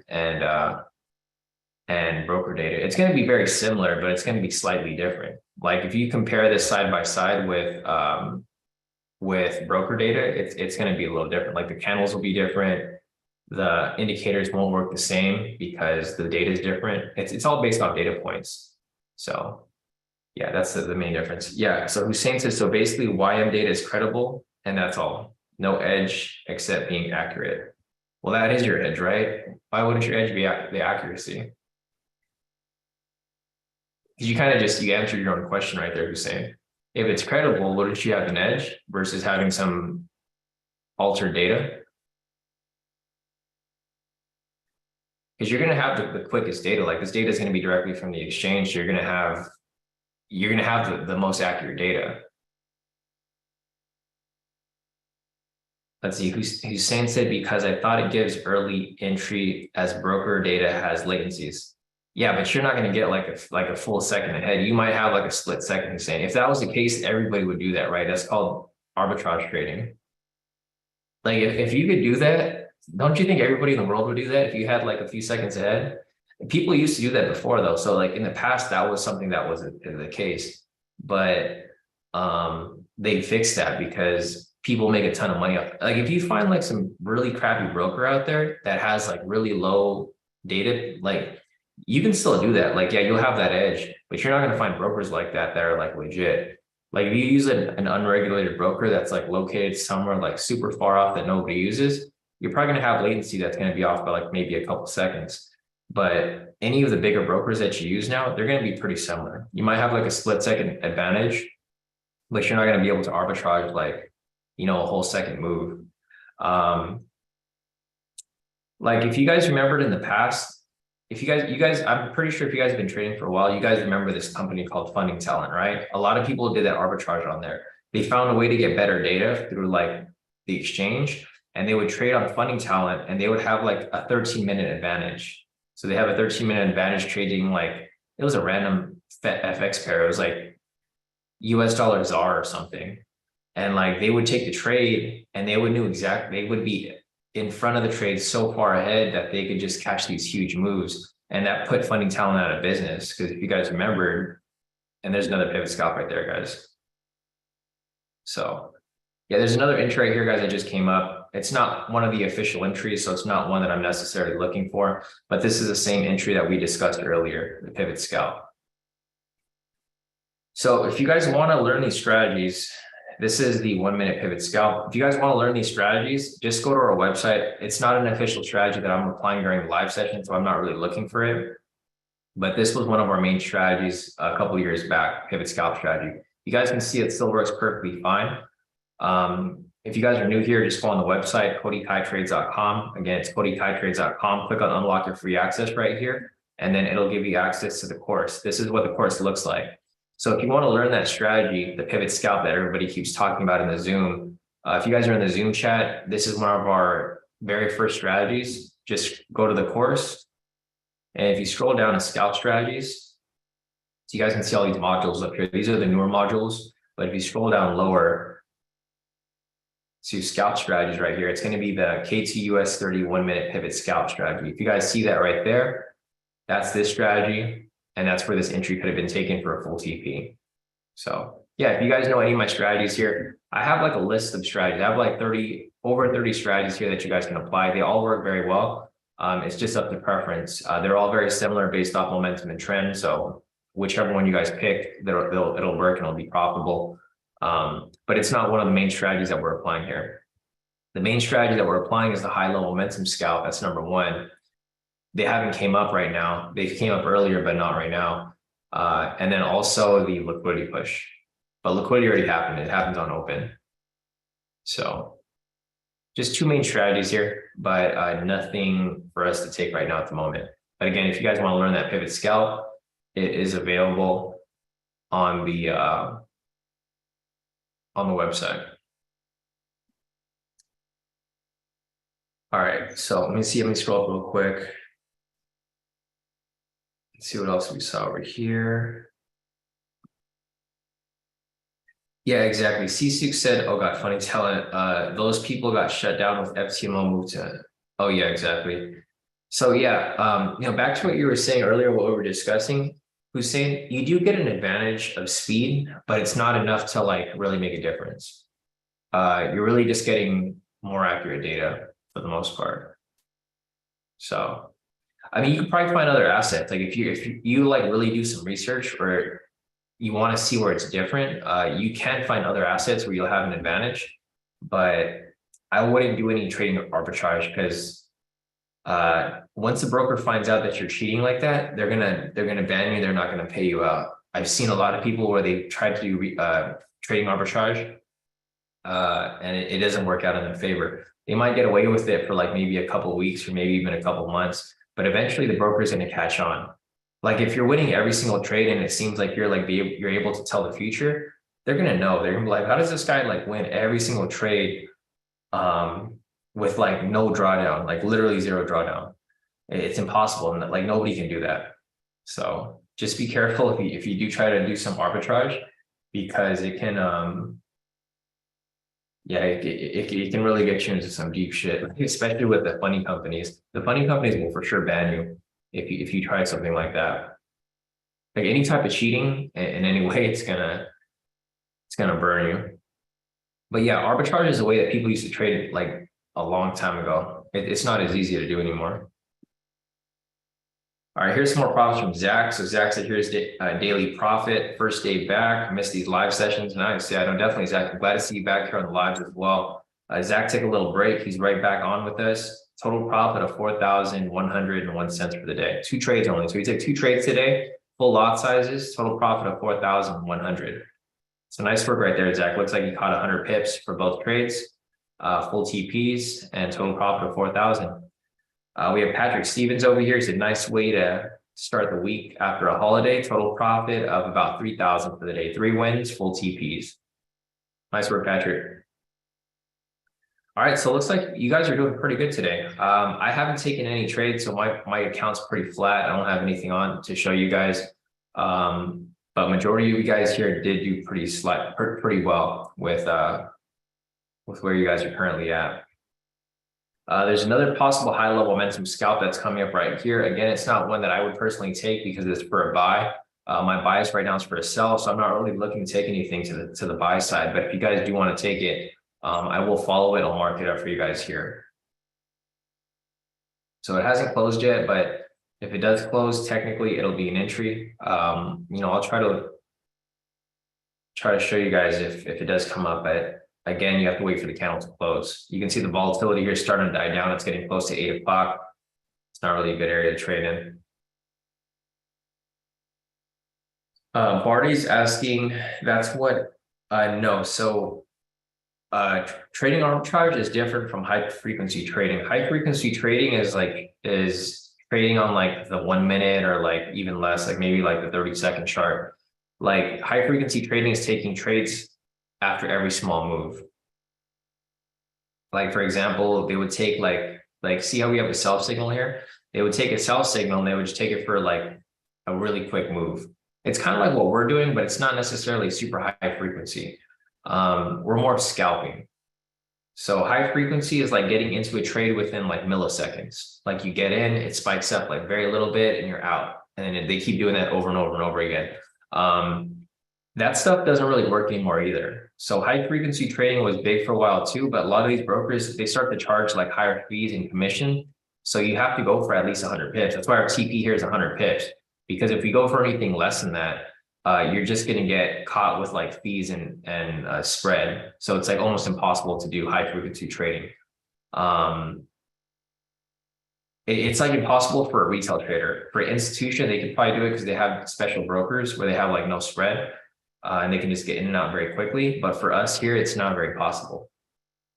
and broker data. It's going to be very similar, but it's going to be slightly different. Like if you compare this side by side with broker data, it's going to be a little different. Like the candles will be different. The indicators won't work the same because the data is different. It's all based off data points. So yeah, that's the main difference. Yeah. So Hussein says, so basically YM data is credible and that's all. No edge except being accurate. Well, that is your edge, right? Why wouldn't your edge be the accuracy? You kind of you answered your own question right there, Hussein. If it's credible, wouldn't you have an edge versus having some altered data? Because you're going to have the quickest data. Like this data is going to be directly from the exchange. So you're going to have the most accurate data. Let's see, Hussein said, because I thought it gives early entry as broker data has latencies. Yeah, but you're not going to get like a full second ahead. You might have like a split second, Hussein. If that was the case, everybody would do that, right? That's called arbitrage trading. Like if you could do that, don't you think everybody in the world would do that if you had like a few seconds ahead? People used to do that before though. So like in the past, that was something that wasn't the case, but they fixed that because people make a ton of money off. Like if you find like some really crappy broker out there that has like really low data, like you can still do that. Like, yeah, you'll have that edge, but you're not going to find brokers like that are like legit. Like if you use an unregulated broker that's like located somewhere like super far off that nobody uses, you're probably going to have latency that's going to be off by like maybe a couple seconds. But any of the bigger brokers that you use now, they're going to be pretty similar. You might have like a split second advantage, but you're not going to be able to arbitrage like, a whole second move. Like if you guys remembered in the past, if you guys, I'm pretty sure if you guys have been trading for a while, you guys remember this company called Funding Talent, right? A lot of people did that arbitrage on there. They found a way to get better data through like the exchange, and they would trade on Funding Talent, and they would have like a 13-minute advantage. So they have a 13-minute advantage trading like, it was a random FX pair. It was like US dollar ZAR or something. And like they would take the trade and they would know exactly, they would be in front of the trade so far ahead that they could just catch these huge moves. And that put Funding Talent out of business. Because if you guys remember, and there's another pivot scalp right there, guys. So yeah, there's another entry right here, guys, that just came up. It's not one of the official entries, so it's not one that I'm necessarily looking for, but this is the same entry that we discussed earlier, the pivot scalp. So if you guys want to learn these strategies, this is the 1-minute pivot scalp. If you guys want to learn these strategies, just go to our website. It's not an official strategy that I'm applying during the live session, so I'm not really looking for it. But this was one of our main strategies a couple of years back, pivot scalp strategy. You guys can see it still works perfectly fine. If you guys are new here, just go on the website, kodikaitrades.com. Again, it's kodikaitrades.com. Click on unlock your free access right here, and then it'll give you access to the course. This is what the course looks like. So if you want to learn that strategy, the pivot scalp that everybody keeps talking about in the Zoom, if you guys are in the Zoom chat, this is one of our very first strategies. Just go to the course. And if you scroll down to scalp strategies, so you guys can see all these modules up here. These are the newer modules, but if you scroll down lower to scalp strategies right here, it's going to be the KT US30 1-minute pivot scalp strategy. If you guys see that right there, that's this strategy. And that's where this entry could have been taken for a full TP. So yeah, if you guys know any of my strategies here, I have like a list of strategies. I have like over 30 strategies here that you guys can apply. They all work very well. It's just up to preference. They're all very similar based off momentum and trend. So whichever one you guys pick, it'll work and it'll be profitable. But it's not one of the main strategies that we're applying here. The main strategy that we're applying is the high low momentum scalp. That's number one. They haven't came up right now. They came up earlier, but not right now. And then also the liquidity push. But liquidity already happened. It happens on open. So just two main strategies here, but nothing for us to take right now at the moment. But again, if you guys want to learn that pivot scalp, it is available on the website. All right, so let me scroll up real quick. Let's see what else we saw over here. Yeah, exactly. C6 said, oh God, Funding Talent. Those people got shut down with FTMO moved to. Oh yeah, exactly. So yeah, back to what you were saying earlier, what we were discussing, Hussein, you do get an advantage of speed, but it's not enough to like really make a difference. You're really just getting more accurate data for the most part. So, I mean, you could probably find other assets. Like if you like really do some research or you want to see where it's different, you can find other assets where you'll have an advantage, but I wouldn't do any trading arbitrage because once a broker finds out that you're cheating like that, they're gonna ban you. They're not gonna pay you out. I've seen a lot of people where they tried to do trading arbitrage, and it doesn't work out in their favor. They might get away with it for like maybe a couple of weeks or maybe even a couple of months, but eventually the broker is going to catch on. Like if you're winning every single trade and it seems like you're able to tell the future, they're going to know. They're going to be like, how does this guy like win every single trade with like no drawdown, like literally zero drawdown? It's impossible, and like nobody can do that. So just be careful if you do try to do some arbitrage, because it can it can really get you into some deep shit, especially with the funding companies. The funding companies will for sure ban you if you try something like that. Like any type of cheating in any way, it's gonna burn you. But yeah, arbitrage is a way that people used to trade like a long time ago. It's not as easy to do anymore. All right, here's some more profits from Zach. So Zach said, here's daily profit, first day back. Missed these live sessions. Nice. Yeah, no, definitely, Zach. I'm glad to see you back here on the lives as well. Zach took a little break. He's right back on with us. Total profit of 4,101 cents for the day. 2 trades only. So he took 2 trades today, full lot sizes, total profit of 4,100. So nice work right there, Zach. Looks like you caught 100 pips for both trades, full TPs, and total profit of 4,000. We have Patrick Stevens over here. It's a nice way to start the week after a holiday. Total profit of about 3,000 for the day. 3 wins, full TPs. Nice work, Patrick. All right, so it looks like you guys are doing pretty good today. I haven't taken any trades, so my account's pretty flat. I don't have anything on to show you guys. But majority of you guys here did do pretty well with where you guys are currently at. There's another possible high level momentum scalp that's coming up right here. Again, it's not one that I would personally take because it's for a buy. My bias right now is for a sell, so I'm not really looking to take anything to the buy side. But if you guys do want to take it, I will follow it. I'll mark it up for you guys here. So it hasn't closed yet, but if it does close, technically it'll be an entry. I'll try to show you guys if it does come up, but again, you have to wait for the candle to close. You can see the volatility here starting to die down. It's getting close to 8 o'clock. It's not really a good area to trade in. Barty's asking, that's what, no. So trading arbitrage is different from high frequency trading. High frequency trading is trading on like the 1 minute or like even less, like maybe like the 30-second chart. Like high frequency trading is taking trades after every small move. Like for example, they would take like see how we have a sell signal here? They would take a sell signal and they would just take it for like a really quick move. It's kind of like what we're doing, but it's not necessarily super high frequency. We're more of scalping. So high frequency is like getting into a trade within like milliseconds. Like you get in, it spikes up like very little bit and you're out. And then they keep doing that over and over and over again. That stuff doesn't really work anymore either. So high frequency trading was big for a while too, but a lot of these brokers, they start to charge like higher fees and commission. So you have to go for at least 100 pips. That's why our TP here is 100 pips, because if you go for anything less than that, you're just going to get caught with like fees and spread. So it's like almost impossible to do high frequency trading. It's like impossible for a retail trader. For an institution, they could probably do it because they have special brokers where they have like no spread and they can just get in and out very quickly. But for us here, it's not very possible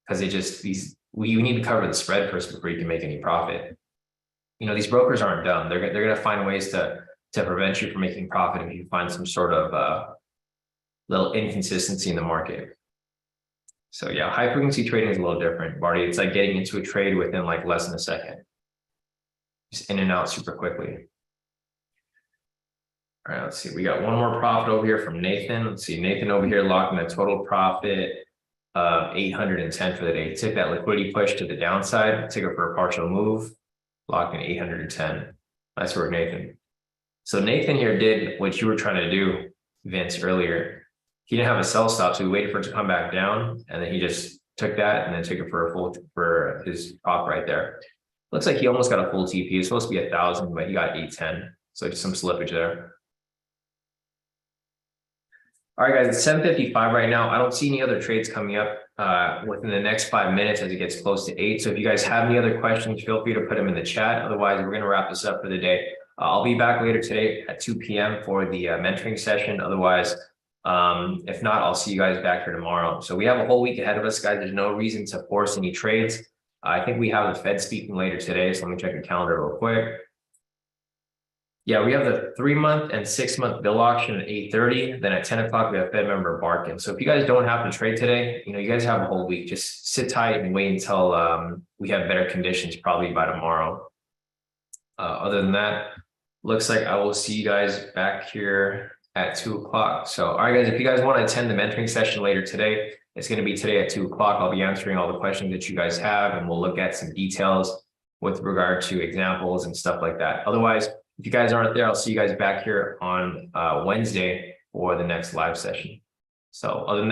because you need to cover the spread first before you can make any profit. These brokers aren't dumb. They're going to find ways to prevent you from making profit if you find some sort of little inconsistency in the market. So yeah, high frequency trading is a little different, Barty. It's like getting into a trade within like less than a second. Just in and out super quickly. All right, let's see. We got one more profit over here from Nathan. Let's see. Nathan over here locking a total profit of 810 for the day. He took that liquidity push to the downside, took it for a partial move, locked in 810. Nice work, Nathan. So Nathan here did what you were trying to do, Vince, earlier. He didn't have a sell stop, so he waited for it to come back down, and then he just took that and then took it for his pop right there. Looks like he almost got a full TP. It's supposed to be 1,000, but he got 810. So just some slippage there. All right, guys, it's 7:55 right now. I don't see any other trades coming up within the next 5 minutes as it gets close to 8. So if you guys have any other questions, feel free to put them in the chat. Otherwise, we're going to wrap this up for the day. I'll be back later today at 2 p.m. for the mentoring session. Otherwise, if not, I'll see you guys back here tomorrow. So we have a whole week ahead of us, guys. There's no reason to force any trades. I think we have the Fed speaking later today. So let me check the calendar real quick. Yeah, we have the 3-month and 6-month bill auction at 8:30. Then at 10 o'clock, we have Fed member Barkin. So if you guys don't have to trade today, you guys have a whole week. Just sit tight and wait until we have better conditions, probably by tomorrow. Other than that, looks like I will see you guys back here at 2 o'clock. So, all right, guys, if you guys want to attend the mentoring session later today, it's going to be today at 2 o'clock. I'll be answering all the questions that you guys have, and we'll look at some details with regard to examples and stuff like that. Otherwise, if you guys aren't there, I'll see you guys back here on Wednesday for the next live session. So other than that,